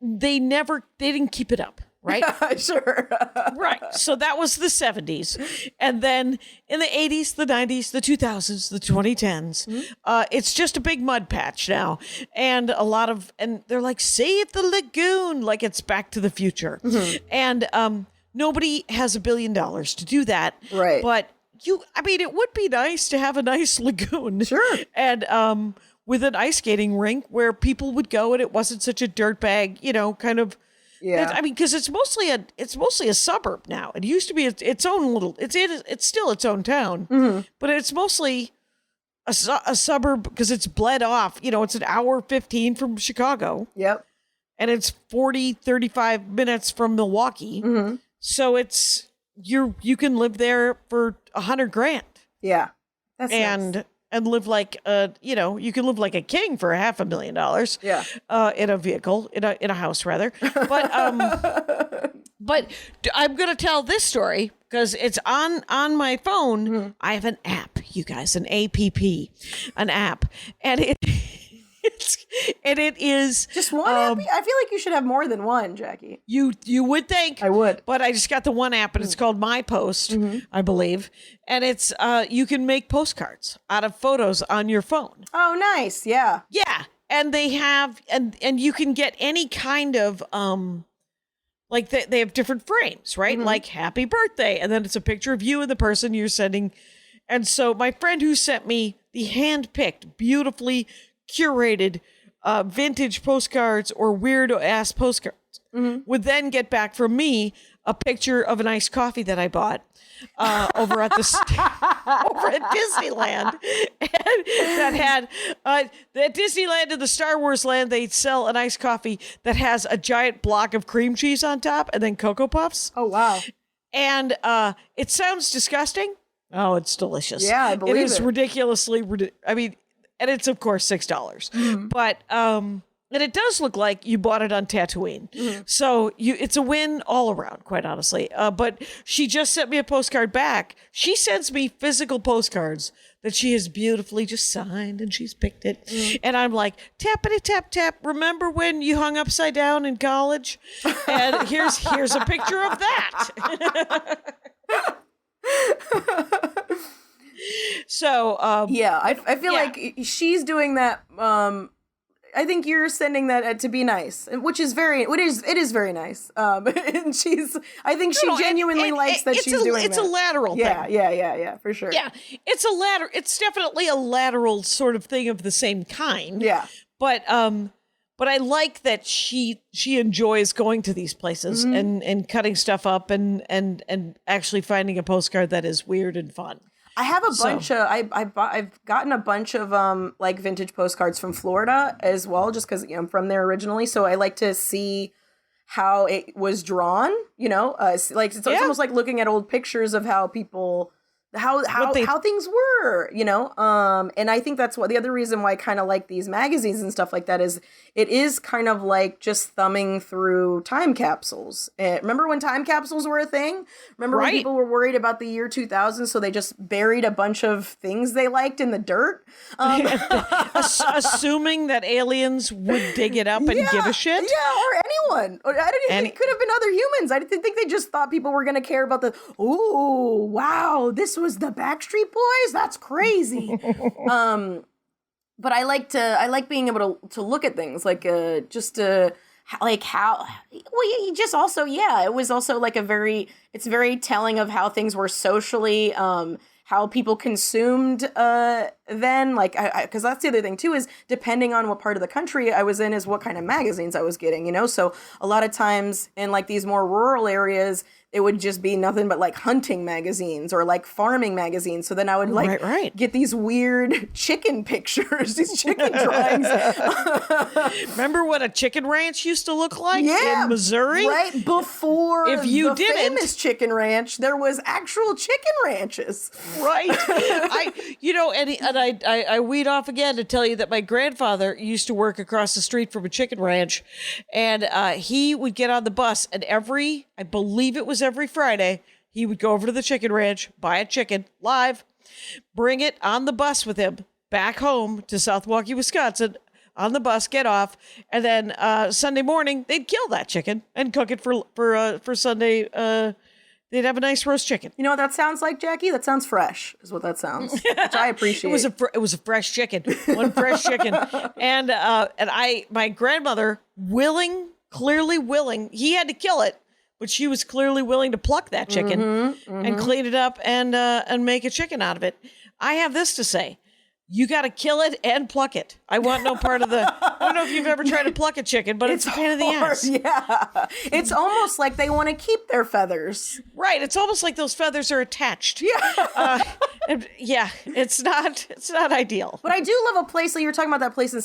Speaker 3: they didn't keep it up. Right?
Speaker 4: Sure.
Speaker 3: Right. So that was the 70s. And then in the 80s, the 90s, the 2000s, the 2010s, it's just a big mud patch now. And and they're like, save the lagoon, like it's Back to the Future. And nobody has $1 billion to do that.
Speaker 4: Right.
Speaker 3: But it would be nice to have a nice lagoon. Sure. And with an ice skating rink where people would go and it wasn't such a dirtbag, kind of. Yeah, because it's mostly a suburb now. It used to be its own little. It's still its own town, but it's mostly a suburb because it's bled off. It's an hour 15 from Chicago.
Speaker 4: Yep,
Speaker 3: and it's 35 minutes from Milwaukee. So it's you can live there for $100,000.
Speaker 4: Yeah, that's nice.
Speaker 3: And live like you can live like a king for $500,000.
Speaker 4: Yeah.
Speaker 3: In a vehicle, in a house rather. But but I'm gonna tell this story because it's on my phone. I have an app, you guys, an app, and it is
Speaker 4: just one app. I feel like you should have more than one, Jackie.
Speaker 3: You would think
Speaker 4: I would,
Speaker 3: but I just got the one app, and it's called My Post, I believe, and it's you can make postcards out of photos on your phone.
Speaker 4: Oh, nice, yeah,
Speaker 3: and they have and you can get any kind of like they have different frames, right? Like happy birthday, and then it's a picture of you and the person you're sending, and so my friend who sent me the hand-picked, beautifully curated vintage postcards or weird-ass postcards would then get back from me a picture of an iced coffee that I bought over at over at Disneyland. And that had at Disneyland in the Star Wars land, they sell an iced coffee that has a giant block of cream cheese on top and then Cocoa Puffs.
Speaker 4: Oh, wow.
Speaker 3: And it sounds disgusting. Oh, it's delicious.
Speaker 4: Yeah, I believe
Speaker 3: it is
Speaker 4: it.
Speaker 3: ridiculously. I mean, and it's of course $6, but and it does look like you bought it on Tatooine. So it's a win all around, quite honestly. But she just sent me a postcard back. She sends me physical postcards that she has beautifully just signed and she's picked it. And I'm like, tappity tap tap. Remember when you hung upside down in college? And here's a picture of that. So
Speaker 4: yeah, I feel like she's doing that. I think you're sending that to be nice, which is very very nice. And I think she genuinely likes that she's doing that.
Speaker 3: It's a lateral thing.
Speaker 4: Yeah, for sure.
Speaker 3: Yeah, it's definitely a lateral sort of thing of the same kind.
Speaker 4: Yeah.
Speaker 3: But I like that she enjoys going to these places and cutting stuff up and actually finding a postcard that is weird and fun.
Speaker 4: I have a bunch of I've gotten a bunch of like vintage postcards from Florida as well, just because I'm from there originally. So I like to see how it was drawn. It's almost like looking at old pictures of how people how things were. And I think that's what the other reason why I kind of like these magazines and stuff like that is it is kind of like just thumbing through time capsules. Remember when time capsules were a thing? Remember when people were worried about the year 2000, so they just buried a bunch of things they liked in the dirt?
Speaker 3: Assuming that aliens would dig it up and give a shit?
Speaker 4: Yeah, or anyone. It could have been other humans. I didn't think they just thought people were going to care about ooh, wow, this was the Backstreet Boys? That's crazy. But I like being able to look at things like it was also like it's very telling of how things were socially, how people consumed then, like, because that's the other thing too, is depending on what part of the country I was in is what kind of magazines I was getting, so a lot of times in like these more rural areas it would just be nothing but like hunting magazines or like farming magazines. So then I would get these weird chicken pictures, these chicken drawings.
Speaker 3: Remember what a chicken ranch used to look like in Missouri?
Speaker 4: Right before
Speaker 3: the
Speaker 4: famous chicken ranch, there was actual chicken ranches.
Speaker 3: Right. I weed off again to tell you that my grandfather used to work across the street from a chicken ranch, and he would get on the bus, and I believe it was every Friday, he would go over to the chicken ranch, buy a chicken live, bring it on the bus with him back home to South Milwaukee, Wisconsin, on the bus, get off, and then Sunday morning they'd kill that chicken and cook it for Sunday. They'd have a nice roast chicken.
Speaker 4: You know what that sounds like, Jackie? That sounds fresh, is what that sounds. Which I appreciate.
Speaker 3: It was a fresh chicken, one fresh chicken, and my grandmother clearly willing, he had to kill it. But she was clearly willing to pluck that chicken and clean it up and make a chicken out of it. I have this to say. You got to kill it and pluck it. I want no part of I don't know if you've ever tried to pluck a chicken, but it's a pain in the ass.
Speaker 4: Yeah. It's almost like they want to keep their feathers.
Speaker 3: Right. It's almost like those feathers are attached.
Speaker 4: Yeah.
Speaker 3: It's not ideal.
Speaker 4: But I do love a place, like you were talking about that place in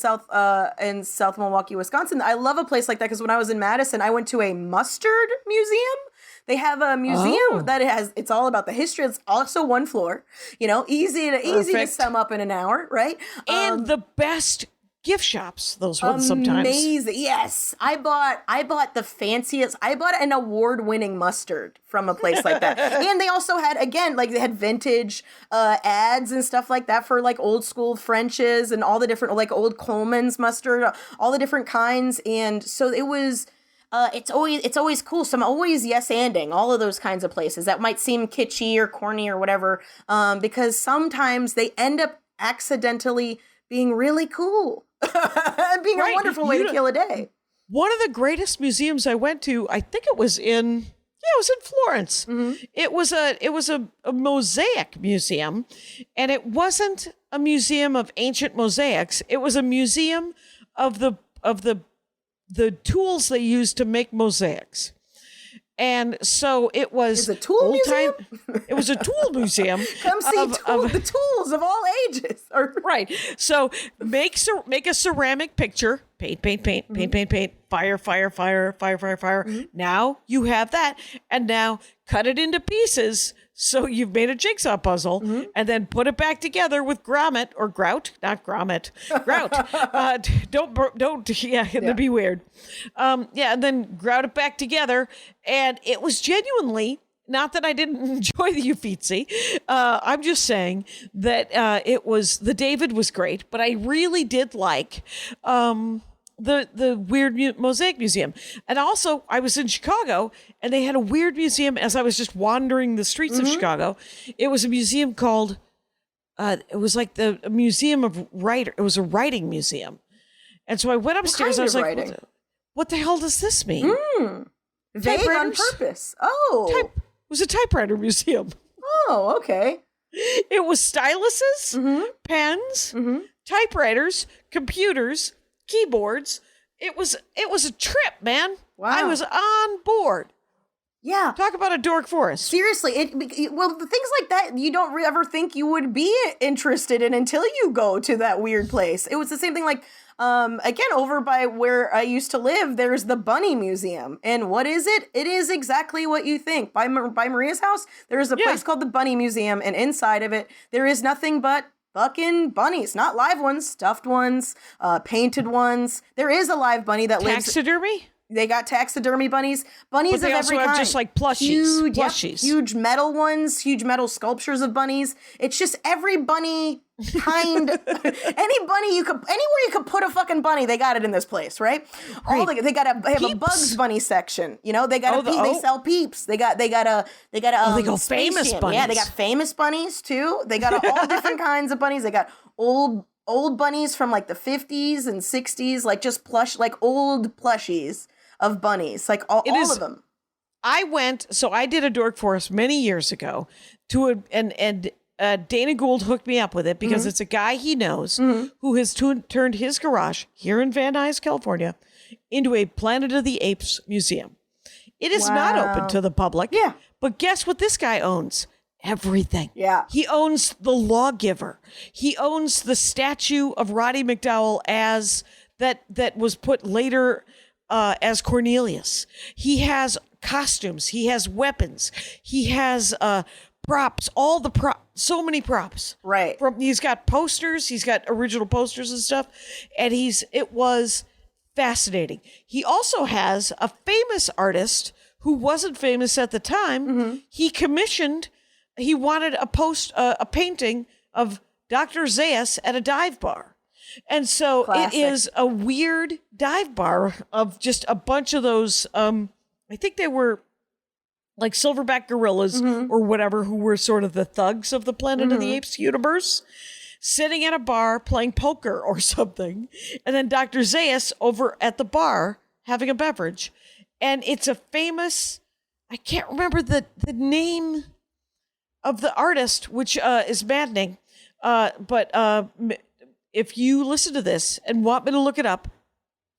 Speaker 4: South Milwaukee, Wisconsin. I love a place like that because when I was in Madison, I went to a mustard museum. They have a museum that it's all about the history. It's also one floor, easy to sum up in an hour, right?
Speaker 3: And the best gift shops, those ones sometimes.
Speaker 4: Amazing. Yes. I bought the fanciest, I bought an award-winning mustard from a place like that. And they also had, again, like they had vintage ads and stuff like that for like old school French's and all the different, like old Coleman's mustard, all the different kinds. And so it was... it's always cool. So I'm always yes-anding all of those kinds of places that might seem kitschy or corny or whatever, because sometimes they end up accidentally being really cool and being a wonderful way to kill a day.
Speaker 3: One of the greatest museums I went to, I think it was in Florence. Mm-hmm. It was a mosaic museum, and it wasn't a museum of ancient mosaics. It was a museum of the tools they used to make mosaics. And so it was
Speaker 4: It's a tool museum?
Speaker 3: It was a tool museum.
Speaker 4: Come see the tools of all ages.
Speaker 3: Right. So make a ceramic picture. Paint, fire. Now you have that. And now cut it into pieces. So you've made a jigsaw puzzle and then put it back together with grommet or grout, not grommet, grout. Don't, that'd be weird. And then grout it back together. And it was genuinely, not that I didn't enjoy the Uffizi. I'm just saying that the David was great, but I really did like the weird mosaic museum. And also I was in Chicago and they had a weird museum as I was just wandering the streets of Chicago. It was a museum called, it was like the museum of writer. It was a writing museum. And so I went upstairs. I was like, what the hell does this mean?
Speaker 4: Vague on purpose. Oh.
Speaker 3: It was a typewriter museum.
Speaker 4: Oh, okay.
Speaker 3: It was styluses, pens, typewriters, computers, keyboards. It was a trip, man.
Speaker 4: Wow.
Speaker 3: I was on board.
Speaker 4: Yeah.
Speaker 3: Talk about a dork forest.
Speaker 4: Seriously, well, the things like that you don't ever think you would be interested in until you go to that weird place. It was the same thing like, again, over by where I used to live, there's the Bunny Museum. And what is it? It is exactly what you think. By Maria's house, there is a place called the Bunny Museum, and inside of it, there is nothing but fucking bunnies. Not live ones, stuffed ones, painted ones. There is a live bunny that lives...
Speaker 3: Taxidermy?
Speaker 4: They got taxidermy bunnies. Bunnies
Speaker 3: but they
Speaker 4: of
Speaker 3: also
Speaker 4: every
Speaker 3: have
Speaker 4: kind.
Speaker 3: just like plushies.
Speaker 4: Yep, huge metal ones, huge metal sculptures of bunnies. It's just every bunny kind, any bunny anywhere you could put a fucking bunny, they got it in this place, right? They have a Bugs Bunny section. You know, they got they sell Peeps. They got they go
Speaker 3: famous bunnies.
Speaker 4: Yeah, they got famous bunnies too. They got all different kinds of bunnies. They got old bunnies from like the 50s and 60s, like just plush, like old plushies of bunnies, like all of them.
Speaker 3: I did a dork forest many years ago and Dana Gould hooked me up with it because it's a guy he knows who has turned his garage here in Van Nuys, California, into a Planet of the Apes museum. It is not open to the public.
Speaker 4: Yeah.
Speaker 3: But guess what this guy owns? Everything.
Speaker 4: Yeah.
Speaker 3: He owns the lawgiver. He owns the statue of Roddy McDowell as that was put later as Cornelius. He has costumes. He has weapons. He has props. All the props. So many props.
Speaker 4: Right.
Speaker 3: He's got posters. He's got original posters and stuff. And it was fascinating. He also has a famous artist who wasn't famous at the time. He wanted a painting of Dr. Zayas at a dive bar. And so Classic. It is a weird dive bar of just a bunch of those, I think they were like silverback gorillas or whatever, who were sort of the thugs of the Planet of the Apes universe, sitting at a bar playing poker or something. And then Dr. Zayas over at the bar having a beverage. And it's a famous, I can't remember the name of the artist, which is maddening. But if you listen to this and want me to look it up,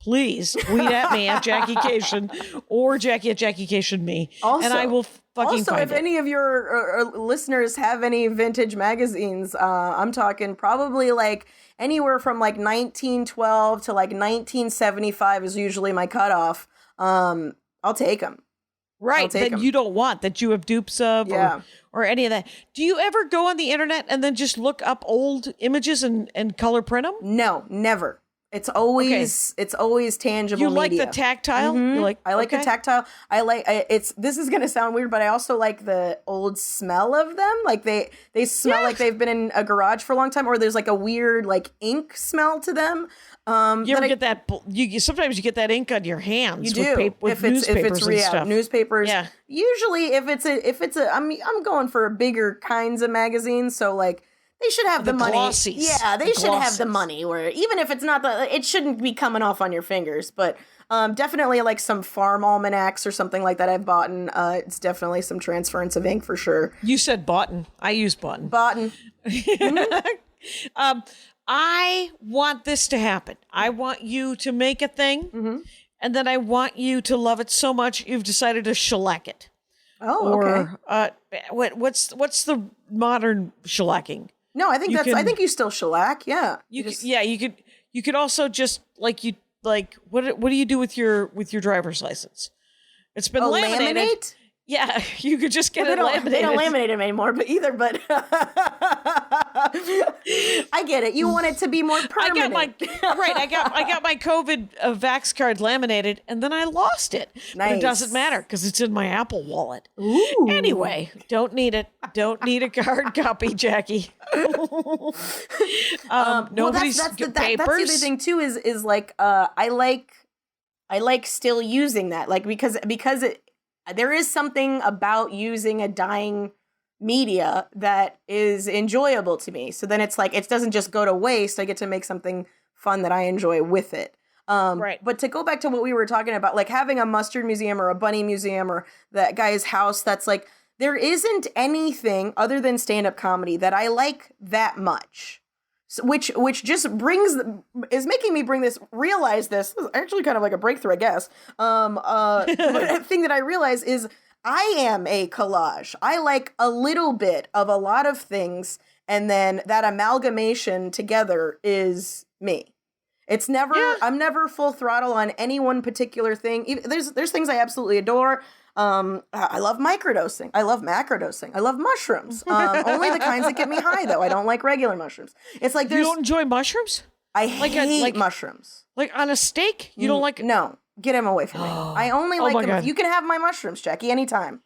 Speaker 3: please tweet at me at Jackie Cation or Jackie at Jackie Cation me. Also, and I will fucking find
Speaker 4: if any of your listeners have any vintage magazines, I'm talking probably like anywhere from like 1912 to like 1975 is usually my cutoff. I'll take them.
Speaker 3: Right, that you don't want, that you have dupes of or any of that. Do you ever go on the internet and then just look up old images and color print them?
Speaker 4: No, never. It's always tangible.
Speaker 3: You like
Speaker 4: media.
Speaker 3: the tactile?
Speaker 4: I like the tactile. This is gonna sound weird, but I also like the old smell of them. Like they smell like they've been in a garage for a long time, or there's like a weird like ink smell to them.
Speaker 3: You ever get that? Sometimes you get that ink on your hands.
Speaker 4: You do
Speaker 3: with newspapers and stuff.
Speaker 4: Newspapers.
Speaker 3: Yeah.
Speaker 4: Usually, I'm going for bigger kinds of magazines. So like. They should have the money.
Speaker 3: Glossies.
Speaker 4: Yeah, they should have the money. Where even if it's not it shouldn't be coming off on your fingers. But definitely like some farm almanacs or something like that I've bought. It's definitely some transference of ink for sure.
Speaker 3: You said boughten. I use boughten.
Speaker 4: Boughten.
Speaker 3: I want this to happen. I want you to make a thing, and then I want you to love it so much you've decided to shellac it.
Speaker 4: Oh, okay.
Speaker 3: Or what's the modern shellacking?
Speaker 4: No, I think I think you still shellac. Yeah.
Speaker 3: You could also just what do you do with your driver's license? It's been laminated.
Speaker 4: Laminate?
Speaker 3: Yeah, you could just get it laminated.
Speaker 4: They don't laminate them anymore, but I get it. You want it to be more permanent.
Speaker 3: I got my COVID vax card laminated, and then I lost it.
Speaker 4: Nice.
Speaker 3: But it doesn't matter because it's in my Apple Wallet.
Speaker 4: Ooh.
Speaker 3: Anyway, don't need it. Don't need a hard copy, Jackie. Nobody's
Speaker 4: that's the
Speaker 3: papers.
Speaker 4: other thing too. Is like I like still using that, like because there is something about using a dying media that is enjoyable to me. So then it's like, it doesn't just go to waste. I get to make something fun that I enjoy with it.
Speaker 3: Right.
Speaker 4: But to go back to what we were talking about, like having a mustard museum or a bunny museum or that guy's house, that's like, there isn't anything other than stand-up comedy that I like that much. So, which just is making me realize this. This is actually kind of like a breakthrough, I guess. But the thing that I realize is I am a collage. I like a little bit of a lot of things, and then that amalgamation together is me. It's never, I'm never full throttle on any one particular thing. There's things I absolutely adore. I love microdosing. I love macrodosing. I love mushrooms. Only the kinds that get me high, though. I don't like regular mushrooms. It's like
Speaker 3: You don't enjoy mushrooms?
Speaker 4: I hate mushrooms.
Speaker 3: Like on a steak? You don't like...
Speaker 4: No. Get them away from me. I only like them.
Speaker 3: God.
Speaker 4: You can have my mushrooms, Jackie, anytime.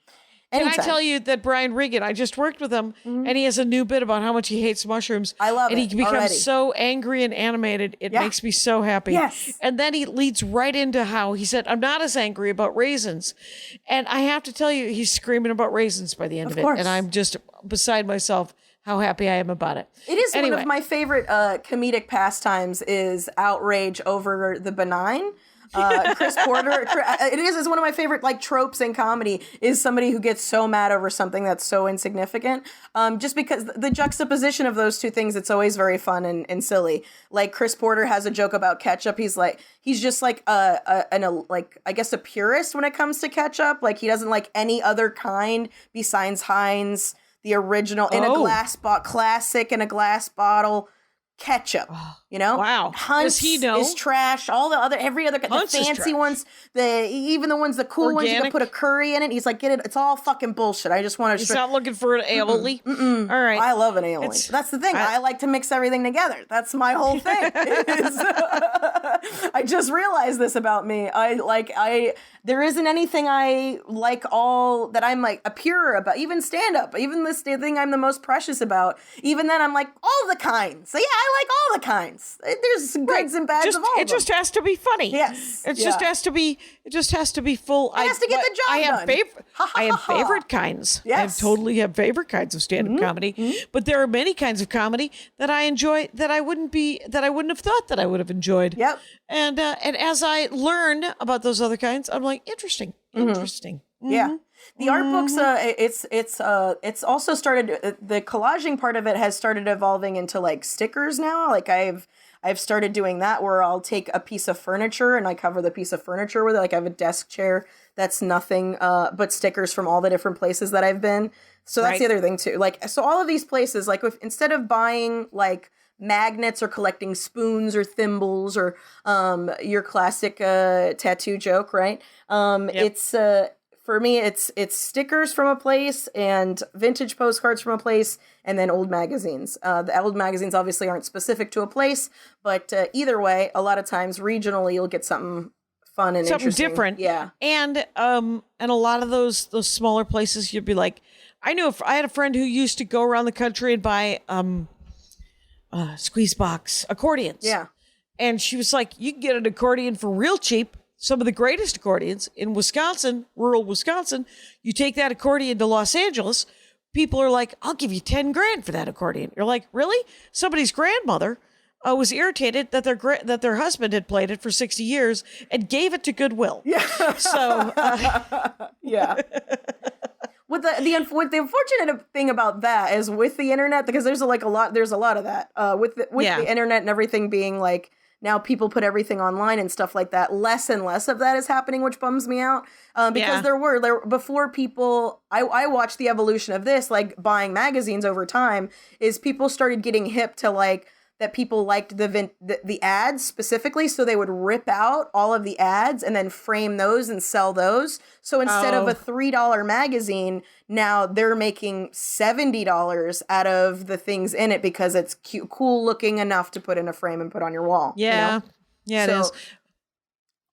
Speaker 3: Can I tell you that Brian Regan, I just worked with him, and he has a new bit about how much he hates mushrooms.
Speaker 4: I love it.
Speaker 3: And he becomes
Speaker 4: already.
Speaker 3: so angry and animated, it makes me so happy.
Speaker 4: Yes.
Speaker 3: And then he leads right into how he said, I'm not as angry about raisins. And I have to tell you, he's screaming about raisins by the end of it. And I'm just beside myself how happy I am about it.
Speaker 4: It is one of my favorite comedic pastimes is outrage over the benign. Chris Porter, it's one of my favorite like tropes in comedy is somebody who gets so mad over something that's so insignificant. Just because the juxtaposition of those two things, it's always very fun and silly. Like Chris Porter has a joke about ketchup. He's just like I guess a purist when it comes to ketchup. Like he doesn't like any other kind besides Heinz, the original in a glass classic in a glass bottle. Ketchup, you know?
Speaker 3: Wow.
Speaker 4: Hunt's is trash. All the every other, the fancy ones, even the ones, the cool
Speaker 3: Organic.
Speaker 4: ones, you can put a curry in it. He's like, get it. It's all fucking bullshit. I just want to.
Speaker 3: He's not looking for an aioli. All right.
Speaker 4: I love an aioli. That's the thing. I like to mix everything together. That's my whole thing. I just realized this about me. There isn't anything I like all that I'm like a pure about, even stand up, even this thing I'm the most precious about. Even then I'm like all the kinds. So yeah, I like all the kinds. There's some goods and bads of all of them.
Speaker 3: It just has to be funny.
Speaker 4: Yes.
Speaker 3: It just has to be full.
Speaker 4: It has to get the job done.
Speaker 3: I have favorite kinds.
Speaker 4: Yes.
Speaker 3: I totally have favorite kinds of stand-up comedy. But there are many kinds of comedy that I enjoy that I wouldn't have thought that I would have enjoyed.
Speaker 4: Yep.
Speaker 3: And as I learn about those other kinds, I'm like, interesting.
Speaker 4: Yeah. The art books, it's also started, the collaging part of it has started evolving into like stickers now. Like I've started doing that where I'll take a piece of furniture and I cover the piece of furniture with it. Like I have a desk chair that's nothing but stickers from all the different places that I've been. So that's the other thing too. Like, so all of these places, like instead of buying like magnets or collecting spoons or thimbles or your classic tattoo joke, right? It's for me, it's stickers from a place and vintage postcards from a place, and then old magazines. The old magazines obviously aren't specific to a place, but either way, a lot of times regionally you'll get something fun and
Speaker 3: something
Speaker 4: interesting.
Speaker 3: Different.
Speaker 4: Yeah,
Speaker 3: and a lot of those smaller places, you'd be like, I had a friend who used to go around the country and buy squeeze box accordions.
Speaker 4: Yeah,
Speaker 3: and she was like, you can get an accordion for real cheap. Some of the greatest accordions in Wisconsin, rural Wisconsin, you take that accordion to Los Angeles, people are like, I'll give you 10 grand for that accordion. You're like, really? Somebody's grandmother was irritated that their husband had played it for 60 years and gave it to Goodwill.
Speaker 4: Yeah.
Speaker 3: So,
Speaker 4: yeah. With the unfortunate thing about that is with the internet, because there's a lot of that with the internet and everything being like, now people put everything online and stuff like that. Less and less of that is happening, which bums me out. Because there before people, I watched the evolution of this, like buying magazines over time, is people started getting hip to like, that people liked the ads specifically, so they would rip out all of the ads and then frame those and sell those. So instead of a $3 magazine, now they're making $70 out of the things in it because it's cool looking enough to put in a frame and put on your wall.
Speaker 3: Yeah, it is.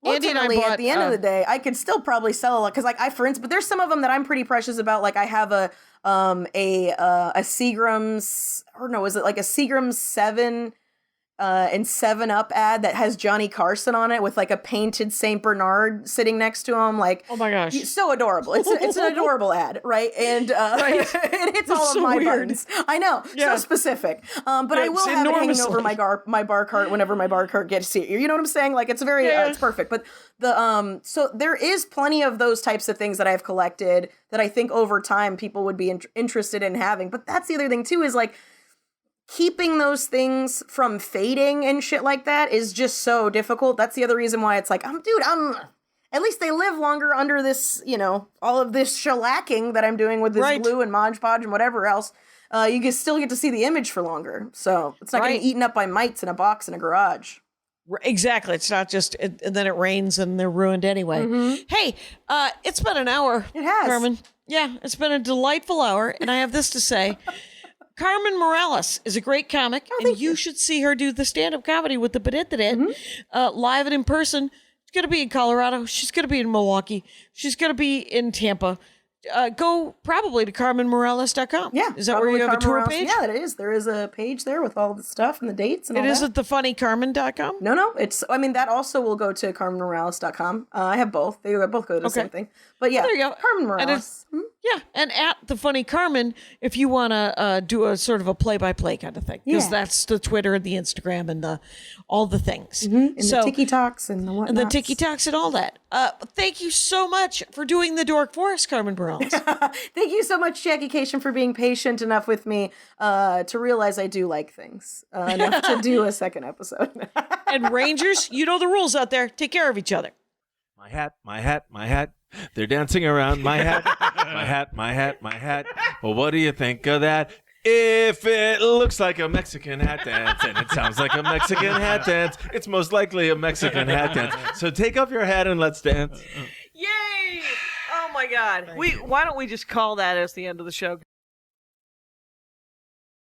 Speaker 4: Ultimately, at the end of the day, I could still probably sell a lot because, like, for instance, but there's some of them that I'm pretty precious about. Like, I have a Seagram's, or no, is it like a Seagram's 7 and 7-Up ad that has Johnny Carson on it with like a painted Saint Bernard sitting next to him? Like, oh my gosh, so adorable! It's an adorable ad, right? And it hits all of my buttons. I know, so specific. But I will have it hanging over my bar cart whenever my bar cart gets here. You know what I'm saying? Like, it's very it's perfect. But so there is plenty of those types of things that I've collected that I think over time people would be interested in having. But that's the other thing too, is like, keeping those things from fading and shit like that is just so difficult. That's the other reason why it's like, at least they live longer under this, all of this shellacking that I'm doing with this glue and Mod Podge and whatever else. You can still get to see the image for longer. So it's not getting eaten up by mites in a box in a garage.
Speaker 3: Exactly. It's not just, and then it rains and they're ruined anyway. Mm-hmm. Hey, it's been an hour. It has. Carmen. Yeah, it's been a delightful hour. And I have this to say. Carmen Morales is a great comic, and you should see her do the stand-up comedy with the Badit live and in person. She's going to be in Colorado. She's going to be in Milwaukee. She's going to be in Tampa. Go probably to CarmenMorales.com.
Speaker 4: Yeah.
Speaker 3: Is that where you have a tour page?
Speaker 4: Yeah, it is. There is a page there with all the stuff and the dates and all that.
Speaker 3: It isn't thefunnycarmen.com?
Speaker 4: No. That also will go to CarmenMorales.com. I have both. They both go to the same thing. But yeah,
Speaker 3: there you go.
Speaker 4: Carmen Morales.
Speaker 3: Yeah, and at The Funny Carmen, if you want to do a sort of a play-by-play kind of thing. Because that's the Twitter and the Instagram and all the things.
Speaker 4: Mm-hmm. And the Tiki-Talks and the whatnots.
Speaker 3: And the Tiki-Talks and all that. Thank you so much for doing the Dork Forest, Carmen Morales.
Speaker 4: Thank you so much, Jackie Cation, for being patient enough with me to realize I do like things enough to do a second episode.
Speaker 3: And Rangers, you know the rules out there. Take care of each other.
Speaker 5: My hat, my hat, my hat. They're dancing around my hat, my hat, my hat, my hat. Well, what do you think of that? If it looks like a Mexican hat dance and it sounds like a Mexican hat dance, it's most likely a Mexican hat dance. So take off your hat and let's dance.
Speaker 3: Yay! Oh my God. Why don't we just call that as the end of the show?